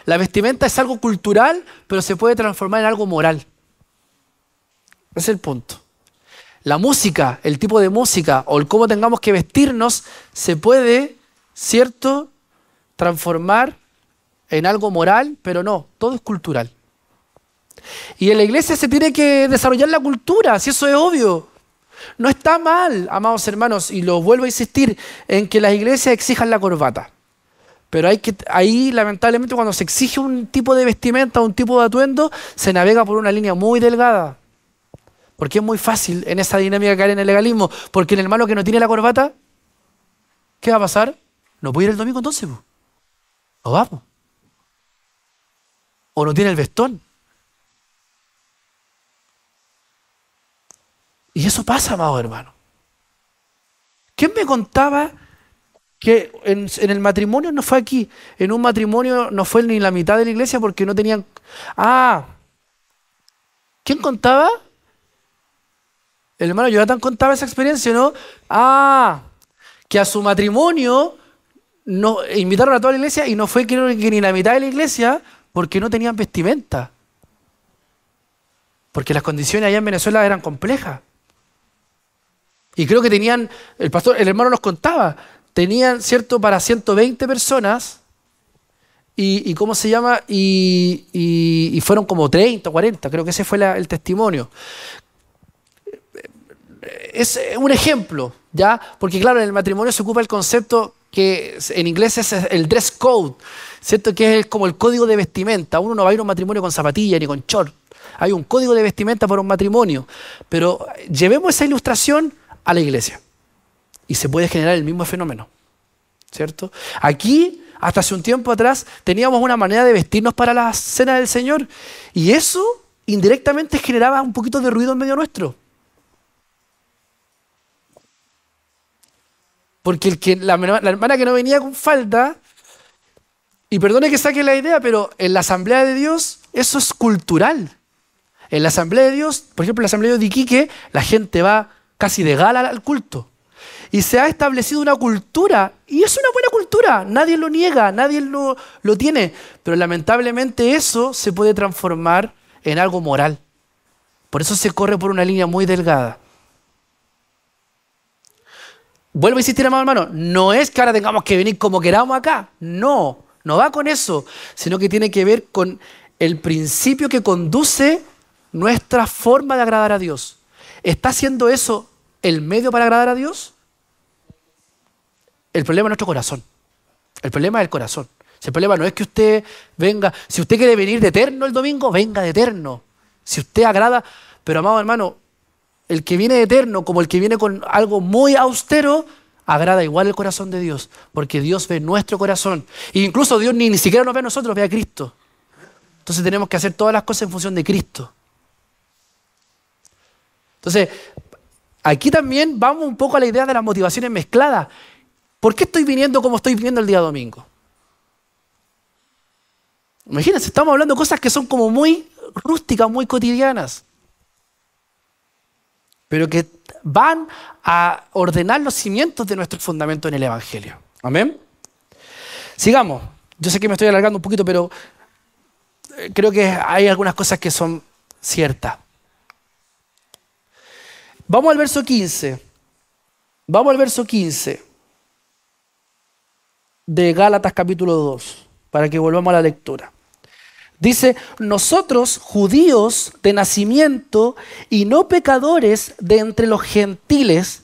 La vestimenta es algo cultural, pero se puede transformar en algo moral. Ese es el punto. La música, el tipo de música o el cómo tengamos que vestirnos se puede, ¿cierto?, transformar en algo moral, pero no, todo es cultural. Y en la iglesia se tiene que desarrollar la cultura, si eso es obvio. No está mal, amados hermanos, y lo vuelvo a insistir, en que las iglesias exijan la corbata. Pero ahí, lamentablemente, cuando se exige un tipo de vestimenta, un tipo de atuendo, se navega por una línea muy delgada. Porque es muy fácil en esa dinámica caer en el legalismo. Porque el hermano que no tiene la corbata, ¿qué va a pasar? No puede ir el domingo entonces. No va. O no tiene el vestón. Y eso pasa, amado hermano. ¿Quién me contaba que en el matrimonio no fue aquí? En un matrimonio no fue ni la mitad de la iglesia porque no tenían... ¿Quién contaba? El hermano Jonathan contaba esa experiencia, ¿no? Que a su matrimonio invitaron a toda la iglesia y no fue que ni la mitad de la iglesia porque no tenían vestimenta. Porque las condiciones allá en Venezuela eran complejas. Y creo que tenían, el hermano nos contaba, tenían, ¿cierto?, para 120 personas y ¿cómo se llama? Y fueron como 30 o 40, creo que ese fue el testimonio. Es un ejemplo, ¿ya? Porque claro, en el matrimonio se ocupa el concepto que en inglés es el dress code, ¿cierto? Que es como el código de vestimenta. Uno no va a ir a un matrimonio con zapatillas ni con short. Hay un código de vestimenta para un matrimonio. Pero llevemos esa ilustración a la iglesia y se puede generar el mismo fenómeno, ¿cierto? Aquí, hasta hace un tiempo atrás, teníamos una manera de vestirnos para la cena del Señor y eso indirectamente generaba un poquito de ruido en medio nuestro. Porque la hermana que no venía con falda, y perdone que saque la idea, pero en la Asamblea de Dios eso es cultural. En la Asamblea de Dios, por ejemplo, en la Asamblea de Iquique, la gente va casi de gala al culto. Y se ha establecido una cultura, y es una buena cultura, nadie lo niega, nadie lo tiene, pero lamentablemente eso se puede transformar en algo moral. Por eso se corre por una línea muy delgada. Vuelvo a insistir, amado hermano, no es que ahora tengamos que venir como queramos acá, no, No va con eso, sino que tiene que ver con el principio que conduce nuestra forma de agradar a Dios. ¿Está haciendo eso el medio para agradar a Dios? El problema es nuestro corazón. El problema es el corazón. El problema no es que usted venga, si usted quiere venir de eterno el domingo, venga de eterno. Si usted agrada, pero amado hermano, el que viene de eterno como el que viene con algo muy austero, agrada igual el corazón de Dios, porque Dios ve nuestro corazón. E incluso Dios ni siquiera nos ve a nosotros, ve a Cristo. Entonces tenemos que hacer todas las cosas en función de Cristo. Entonces, aquí también vamos un poco a la idea de las motivaciones mezcladas. ¿Por qué estoy viniendo como estoy viniendo el día domingo? Imagínense, estamos hablando de cosas que son como muy rústicas, muy cotidianas, pero que van a ordenar los cimientos de nuestro fundamento en el Evangelio. Amén. Sigamos. Yo sé que me estoy alargando un poquito, pero creo que hay algunas cosas que son ciertas. Vamos al verso 15. Vamos al verso 15 de Gálatas capítulo 2, para que volvamos a la lectura. Dice, nosotros, judíos de nacimiento y no pecadores de entre los gentiles,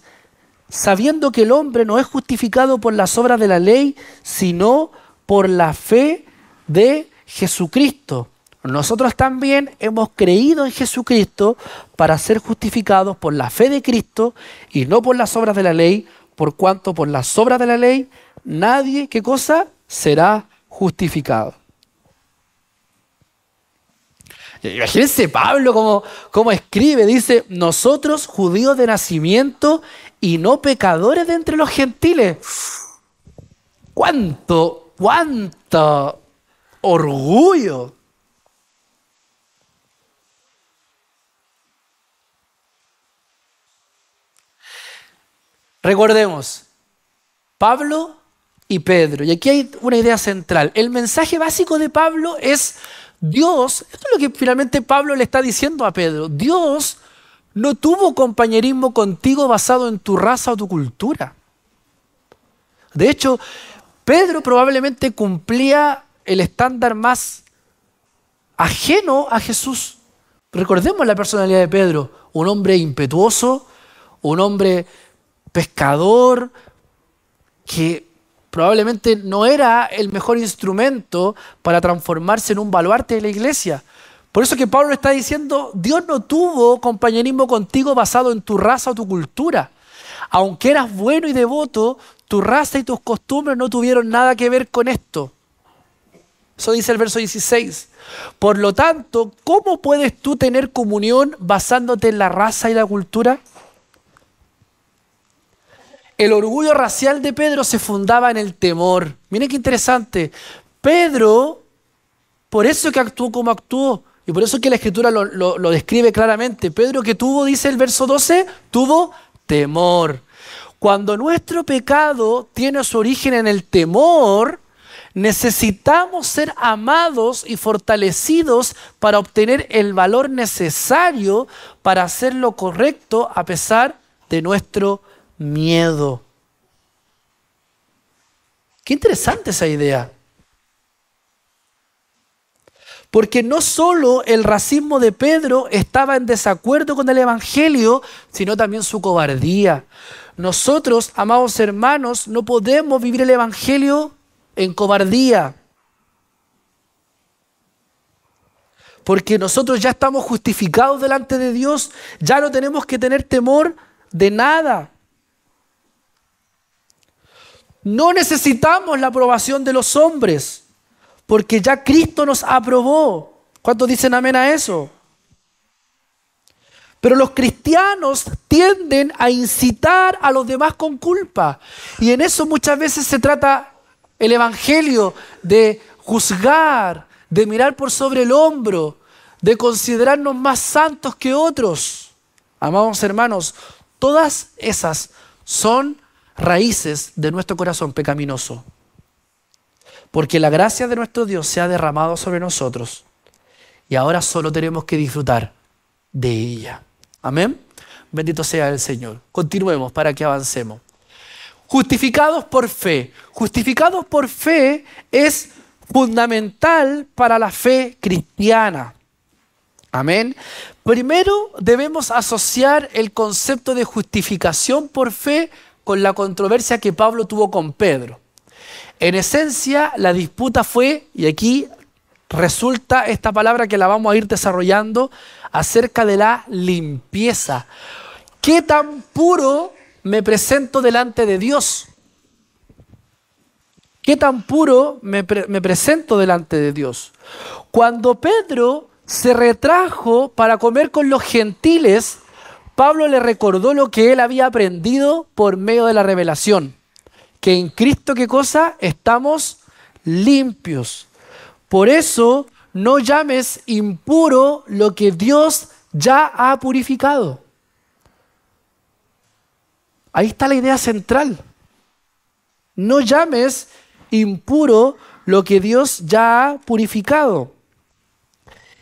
sabiendo que el hombre no es justificado por las obras de la ley, sino por la fe de Jesucristo. Nosotros también hemos creído en Jesucristo para ser justificados por la fe de Cristo y no por las obras de la ley, por cuanto por las obras de la ley nadie, ¿qué cosa? Será justificado. Imagínense Pablo cómo escribe, dice, nosotros judíos de nacimiento y no pecadores de entre los gentiles. ¡Cuánto orgullo! Recordemos, Pablo y Pedro, y aquí hay una idea central. El mensaje básico de Pablo es Dios, esto es lo que finalmente Pablo le está diciendo a Pedro, Dios no tuvo compañerismo contigo basado en tu raza o tu cultura. De hecho, Pedro probablemente cumplía el estándar más ajeno a Jesús. Recordemos la personalidad de Pedro, un hombre impetuoso, un hombre pescador, que probablemente no era el mejor instrumento para transformarse en un baluarte de la iglesia. Por eso que Pablo está diciendo, Dios no tuvo compañerismo contigo basado en tu raza o tu cultura. Aunque eras bueno y devoto, tu raza y tus costumbres no tuvieron nada que ver con esto. Eso dice el verso 16. Por lo tanto, ¿cómo puedes tú tener comunión basándote en la raza y la cultura? El orgullo racial de Pedro se fundaba en el temor. Miren qué interesante. Pedro, por eso que actuó como actuó, y por eso que la Escritura lo describe claramente. Pedro que tuvo, dice el verso 12, tuvo temor. Cuando nuestro pecado tiene su origen en el temor, necesitamos ser amados y fortalecidos para obtener el valor necesario para hacer lo correcto a pesar de nuestro miedo. Qué interesante esa idea. Porque no solo el racismo de Pedro estaba en desacuerdo con el Evangelio, sino también su cobardía. Nosotros, amados hermanos, no podemos vivir el Evangelio en cobardía. Porque nosotros ya estamos justificados delante de Dios, ya no tenemos que tener temor de nada. No necesitamos la aprobación de los hombres, porque ya Cristo nos aprobó. ¿Cuántos dicen amén a eso? Pero los cristianos tienden a incitar a los demás con culpa. Y en eso muchas veces se trata el Evangelio, de juzgar, de mirar por sobre el hombro, de considerarnos más santos que otros. Amados hermanos, todas esas son raíces de nuestro corazón pecaminoso. Porque la gracia de nuestro Dios se ha derramado sobre nosotros y ahora solo tenemos que disfrutar de ella. Amén. Bendito sea el Señor. Continuemos para que avancemos. Justificados por fe. Justificados por fe es fundamental para la fe cristiana. Amén. Primero debemos asociar el concepto de justificación por fe con la controversia que Pablo tuvo con Pedro. En esencia, la disputa fue, y aquí resulta esta palabra que la vamos a ir desarrollando, acerca de la limpieza. ¿Qué tan puro me presento delante de Dios? ¿Qué tan puro me presento delante de Dios? Cuando Pedro se retrajo para comer con los gentiles, Pablo le recordó lo que él había aprendido por medio de la revelación. Que en Cristo, ¿qué cosa? Estamos limpios. Por eso, no llames impuro lo que Dios ya ha purificado. Ahí está la idea central. No llames impuro lo que Dios ya ha purificado.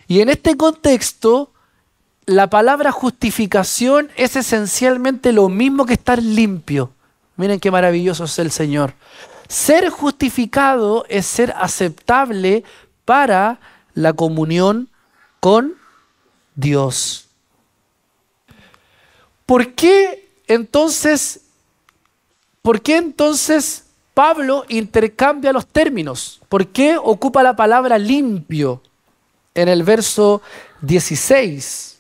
Y en este contexto, la palabra justificación es esencialmente lo mismo que estar limpio. Miren qué maravilloso es el Señor. Ser justificado es ser aceptable para la comunión con Dios. ¿Por qué entonces Pablo intercambia los términos? ¿Por qué ocupa la palabra limpio en el verso 16?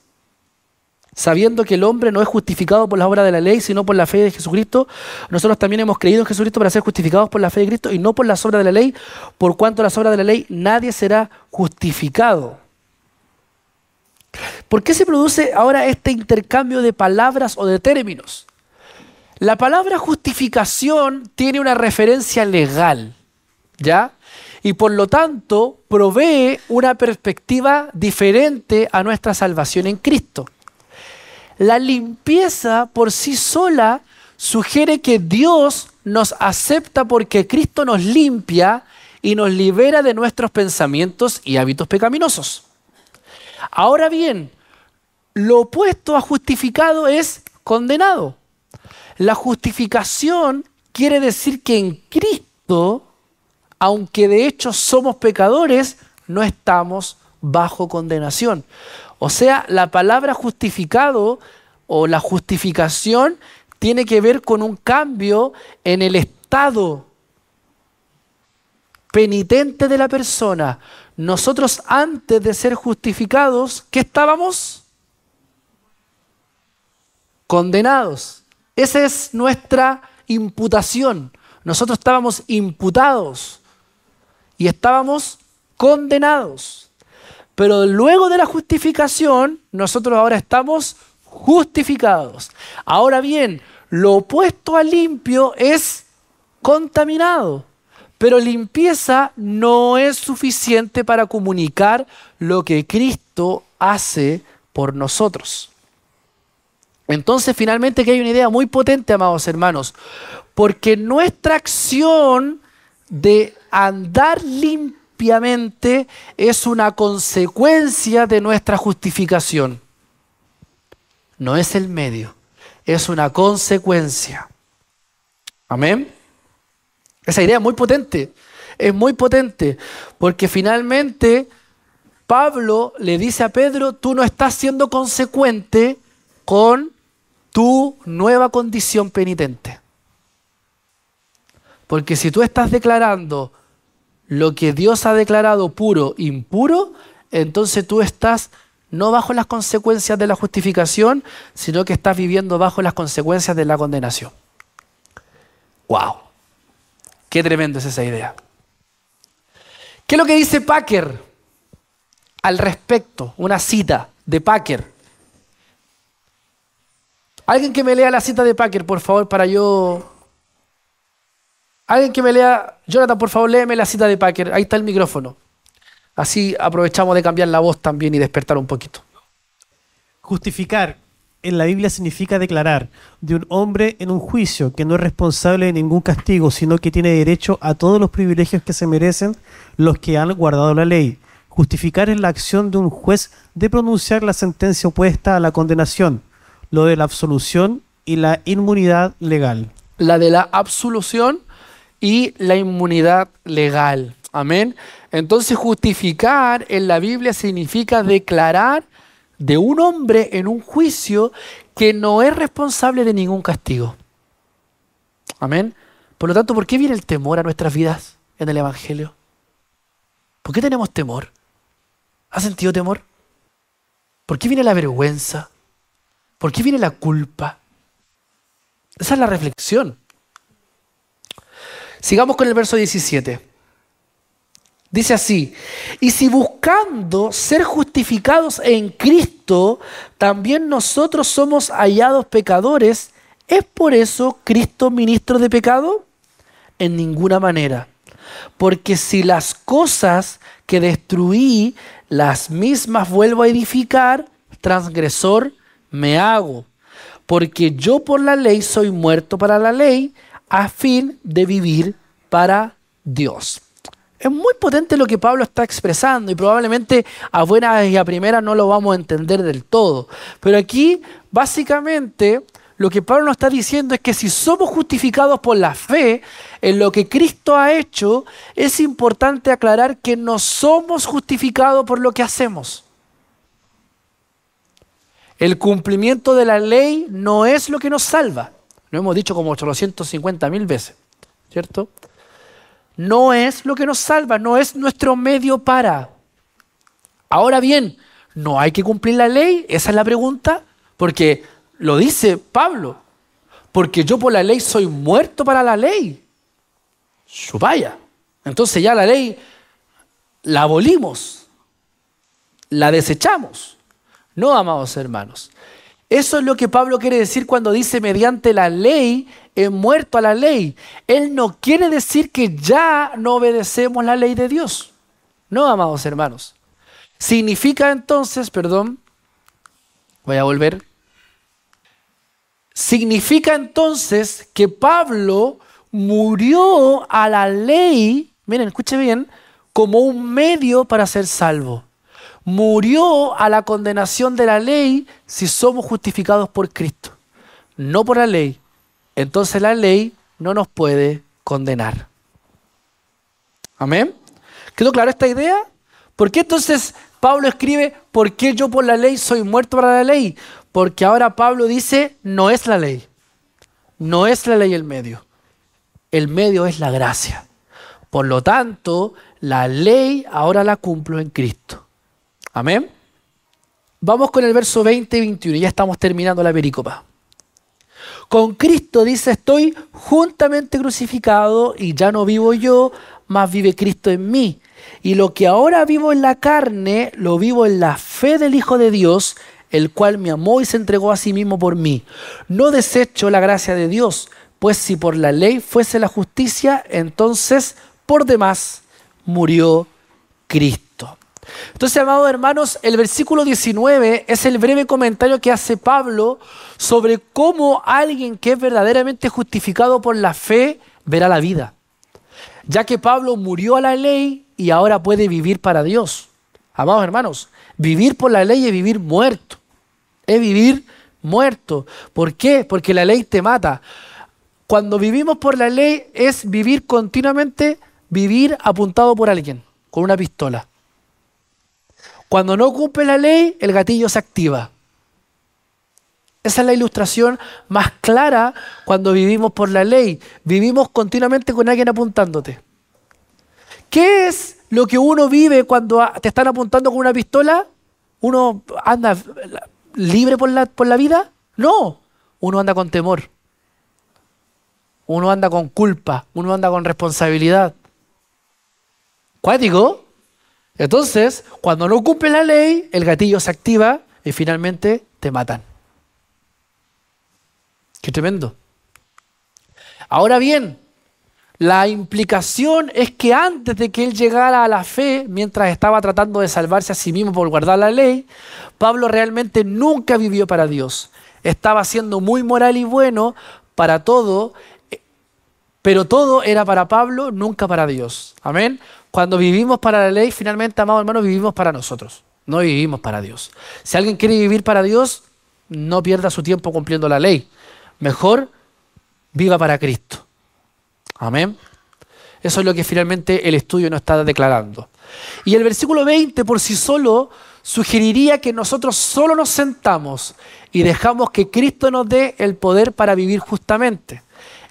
Sabiendo que el hombre no es justificado por las obras de la ley, sino por la fe de Jesucristo, nosotros también hemos creído en Jesucristo para ser justificados por la fe de Cristo y no por las obras de la ley, por cuanto las obras de la ley nadie será justificado. ¿Por qué se produce ahora este intercambio de palabras o de términos? La palabra justificación tiene una referencia legal, ¿ya? Y por lo tanto provee una perspectiva diferente a nuestra salvación en Cristo. La limpieza por sí sola sugiere que Dios nos acepta porque Cristo nos limpia y nos libera de nuestros pensamientos y hábitos pecaminosos. Ahora bien, lo opuesto a justificado es condenado. La justificación quiere decir que en Cristo, aunque de hecho somos pecadores, no estamos bajo condenación. O sea, la palabra justificado o la justificación tiene que ver con un cambio en el estado penitente de la persona. Nosotros antes de ser justificados, ¿qué estábamos? Condenados. Esa es nuestra imputación. Nosotros estábamos imputados y estábamos condenados. Pero luego de la justificación, nosotros ahora estamos justificados. Ahora bien, lo opuesto a limpio es contaminado. Pero limpieza no es suficiente para comunicar lo que Cristo hace por nosotros. Entonces, finalmente, aquí hay una idea muy potente, amados hermanos, porque nuestra acción de andar limpiamente es una consecuencia de nuestra justificación. No es el medio, es una consecuencia. Amén. Esa idea es muy potente, porque finalmente Pablo le dice a Pedro, tú no estás siendo consecuente con tu nueva condición penitente. Porque si tú estás declarando lo que Dios ha declarado puro, impuro, entonces tú estás no bajo las consecuencias de la justificación, sino que estás viviendo bajo las consecuencias de la condenación. ¡Wow! ¡Qué tremendo es esa idea! ¿Qué es lo que dice Packer al respecto? Una cita de Packer. Alguien que me lea la cita de Packer, por favor, para yo... Alguien que me lea... Jonathan, por favor, léeme la cita de Packer. Ahí está el micrófono. Así aprovechamos de cambiar la voz también y despertar un poquito. Justificar en la Biblia significa declarar de un hombre en un juicio que no es responsable de ningún castigo, sino que tiene derecho a todos los privilegios que se merecen los que han guardado la ley. Justificar es la acción de un juez de pronunciar la sentencia opuesta a la condenación, lo de la absolución y la inmunidad legal. La de la absolución y la inmunidad legal. Amén. Entonces justificar en la Biblia significa declarar de un hombre en un juicio que no es responsable de ningún castigo. Amén. Por lo tanto, ¿por qué viene el temor a nuestras vidas en el Evangelio? ¿Por qué tenemos temor? ¿Has sentido temor? ¿Por qué viene la vergüenza? ¿Por qué viene la culpa? Esa es la reflexión. Sigamos con el verso 17. Dice así: y si buscando ser justificados en Cristo, también nosotros somos hallados pecadores, ¿es por eso Cristo ministro de pecado? En ninguna manera. Porque si las cosas que destruí, las mismas vuelvo a edificar, transgresor me hago. Porque yo por la ley soy muerto para la ley, a fin de vivir para Dios. Es muy potente lo que Pablo está expresando y probablemente a buenas y a primeras no lo vamos a entender del todo. Pero aquí, básicamente, lo que Pablo nos está diciendo es que si somos justificados por la fe en lo que Cristo ha hecho, es importante aclarar que no somos justificados por lo que hacemos. El cumplimiento de la ley no es lo que nos salva. Lo hemos dicho como 850.000 veces, ¿cierto? No es lo que nos salva, no es nuestro medio para. Ahora bien, ¿no hay que cumplir la ley? Esa es la pregunta, porque lo dice Pablo. Porque yo por la ley soy muerto para la ley. Vaya. Entonces ya la ley la abolimos, la desechamos. No, amados hermanos. Eso es lo que Pablo quiere decir cuando dice mediante la ley he muerto a la ley. Él no quiere decir que ya no obedecemos la ley de Dios. No, amados hermanos. Significa entonces, voy a volver. Significa entonces que Pablo murió a la ley, miren, escuche bien, como un medio para ser salvo. Murió a la condenación de la ley si somos justificados por Cristo, no por la ley. Entonces la ley no nos puede condenar. ¿Amén? ¿Quedó clara esta idea? ¿Por qué entonces Pablo escribe, ¿por qué yo por la ley soy muerto para la ley? Porque ahora Pablo dice, no es la ley. No es la ley el medio. El medio es la gracia. Por lo tanto, la ley ahora la cumplo en Cristo. Amén. Vamos con el verso 20 y 21. Ya estamos terminando la perícopa. Con Cristo dice, estoy juntamente crucificado y ya no vivo yo, mas vive Cristo en mí. Y lo que ahora vivo en la carne, lo vivo en la fe del Hijo de Dios, el cual me amó y se entregó a sí mismo por mí. No desecho la gracia de Dios, pues si por la ley fuese la justicia, entonces por demás murió Cristo. Entonces, amados hermanos, el versículo 19 es el breve comentario que hace Pablo sobre cómo alguien que es verdaderamente justificado por la fe verá la vida. Ya que Pablo murió a la ley y ahora puede vivir para Dios. Amados hermanos, vivir por la ley es vivir muerto. Es vivir muerto. ¿Por qué? Porque la ley te mata. Cuando vivimos por la ley es vivir continuamente, vivir apuntado por alguien, con una pistola. Cuando no cumple la ley, el gatillo se activa. Esa es la ilustración más clara cuando vivimos por la ley. Vivimos continuamente con alguien apuntándote. ¿Qué es lo que uno vive cuando te están apuntando con una pistola? ¿Uno anda libre por la vida? No, uno anda con temor. Uno anda con culpa, uno anda con responsabilidad. ¿Cuático? Entonces, cuando no cumple la ley, el gatillo se activa y finalmente te matan. ¡Qué tremendo! Ahora bien, la implicación es que antes de que él llegara a la fe, mientras estaba tratando de salvarse a sí mismo por guardar la ley, Pablo realmente nunca vivió para Dios. Estaba siendo muy moral y bueno para todo, pero todo era para Pablo, nunca para Dios. Amén. Cuando vivimos para la ley, finalmente, amados hermanos, vivimos para nosotros. No vivimos para Dios. Si alguien quiere vivir para Dios, no pierda su tiempo cumpliendo la ley. Mejor viva para Cristo. Amén. Eso es lo que finalmente el estudio nos está declarando. Y el versículo 20 por sí solo sugeriría que nosotros solo nos sentamos y dejamos que Cristo nos dé el poder para vivir justamente.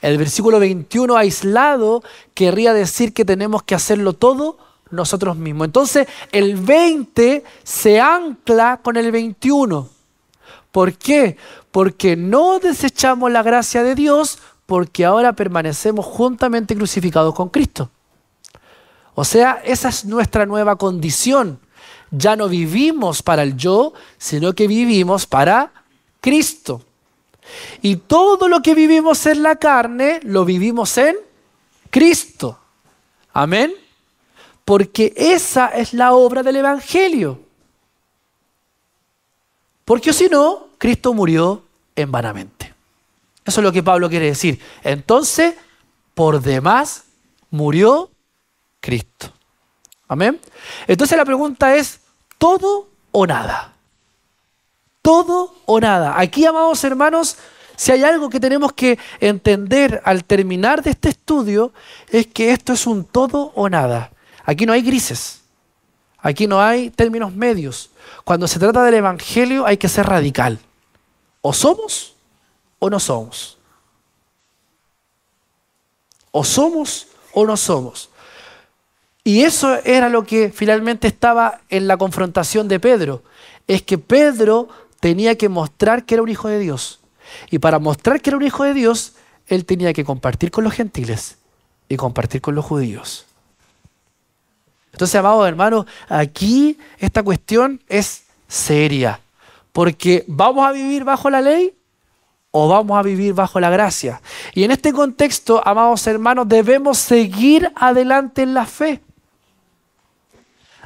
El versículo 21 aislado querría decir que tenemos que hacerlo todo nosotros mismos. Entonces el 20 se ancla con el 21. ¿Por qué? Porque no desechamos la gracia de Dios, porque ahora permanecemos juntamente crucificados con Cristo. O sea, esa es nuestra nueva condición. Ya no vivimos para el yo, sino que vivimos para Cristo. Y todo lo que vivimos en la carne, lo vivimos en Cristo. Amén. Porque esa es la obra del Evangelio. Porque si no, Cristo murió en vanamente. Eso es lo que Pablo quiere decir. Entonces, por demás, murió Cristo. Amén. Entonces la pregunta es, ¿todo o nada? Todo o nada. Aquí, amados hermanos, si hay algo que tenemos que entender al terminar de este estudio, es que esto es un todo o nada. Aquí no hay grises. Aquí no hay términos medios. Cuando se trata del Evangelio hay que ser radical. O somos o no somos. O somos o no somos. Y eso era lo que finalmente estaba en la confrontación de Pedro. Es que Pedro tenía que mostrar que era un hijo de Dios. Y para mostrar que era un hijo de Dios, él tenía que compartir con los gentiles y compartir con los judíos. Entonces, amados hermanos, aquí esta cuestión es seria. Porque ¿vamos a vivir bajo la ley o vamos a vivir bajo la gracia? Y en este contexto, amados hermanos, debemos seguir adelante en la fe.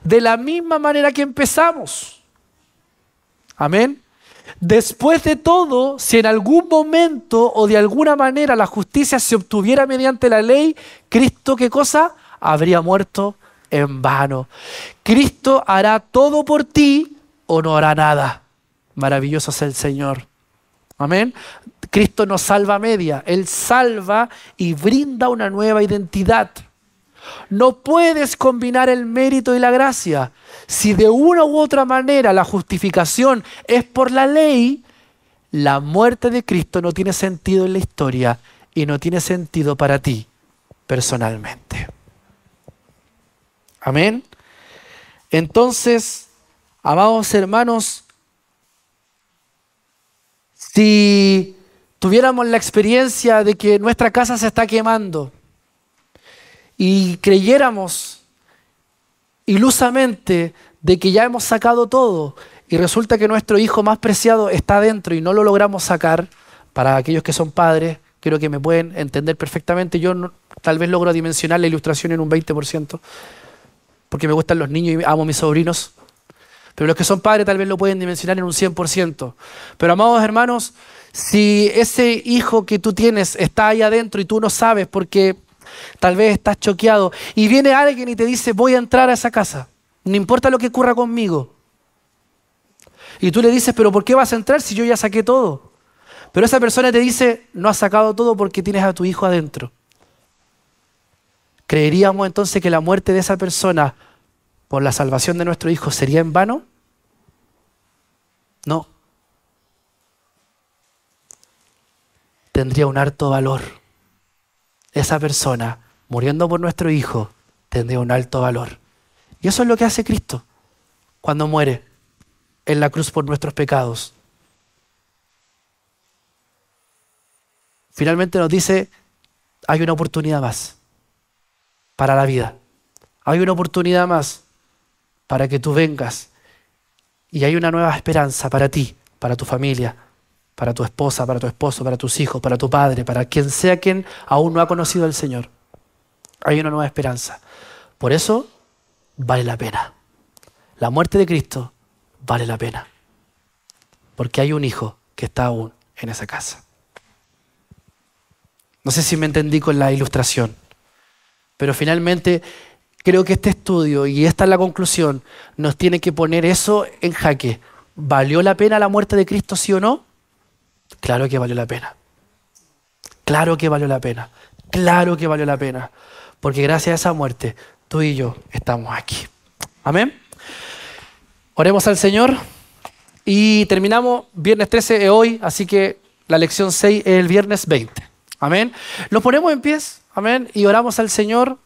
De la misma manera que empezamos. Amén. Después de todo, si en algún momento o de alguna manera la justicia se obtuviera mediante la ley, Cristo, ¿qué cosa? Habría muerto en vano. Cristo hará todo por ti o no hará nada. Maravilloso es el Señor. Amén. Cristo no salva a media. Él salva y brinda una nueva identidad. No puedes combinar el mérito y la gracia. Si de una u otra manera la justificación es por la ley, la muerte de Cristo no tiene sentido en la historia y no tiene sentido para ti personalmente. Amén. Entonces, amados hermanos, si tuviéramos la experiencia de que nuestra casa se está quemando y creyéramos ilusamente de que ya hemos sacado todo y resulta que nuestro hijo más preciado está adentro y no lo logramos sacar, para aquellos que son padres, creo que me pueden entender perfectamente. Yo tal vez logro dimensionar la ilustración en un 20%, porque me gustan los niños y amo a mis sobrinos. Pero los que son padres tal vez lo pueden dimensionar en un 100%. Pero amados hermanos, si ese hijo que tú tienes está ahí adentro y tú no sabes porque tal vez estás choqueado y viene alguien y te dice, voy a entrar a esa casa, no importa lo que ocurra conmigo. Y tú le dices, pero ¿por qué vas a entrar si yo ya saqué todo? Pero esa persona te dice, no has sacado todo porque tienes a tu hijo adentro. ¿Creeríamos entonces que la muerte de esa persona por la salvación de nuestro hijo sería en vano? No. Tendría un alto valor. Esa persona, muriendo por nuestro hijo, tendría un alto valor. Y eso es lo que hace Cristo cuando muere en la cruz por nuestros pecados. Finalmente nos dice, hay una oportunidad más para la vida. Hay una oportunidad más para que tú vengas. Y hay una nueva esperanza para ti, para tu familia, para tu esposa, para tu esposo, para tus hijos, para tu padre, para quien sea quien aún no ha conocido al Señor. Hay una nueva esperanza. Por eso vale la pena. La muerte de Cristo vale la pena. Porque hay un hijo que está aún en esa casa. No sé si me entendí con la ilustración, pero finalmente creo que este estudio, y esta es la conclusión, nos tiene que poner eso en jaque. ¿Valió la pena la muerte de Cristo, sí o no? Claro que valió la pena. Claro que valió la pena. Claro que valió la pena. porque gracias a esa muerte tú y yo estamos aquí. Amén. Oremos al Señor y terminamos. Viernes 13 es hoy, así que la lección 6 es el viernes 20. Amén. Nos ponemos en pies, amén, y oramos al Señor.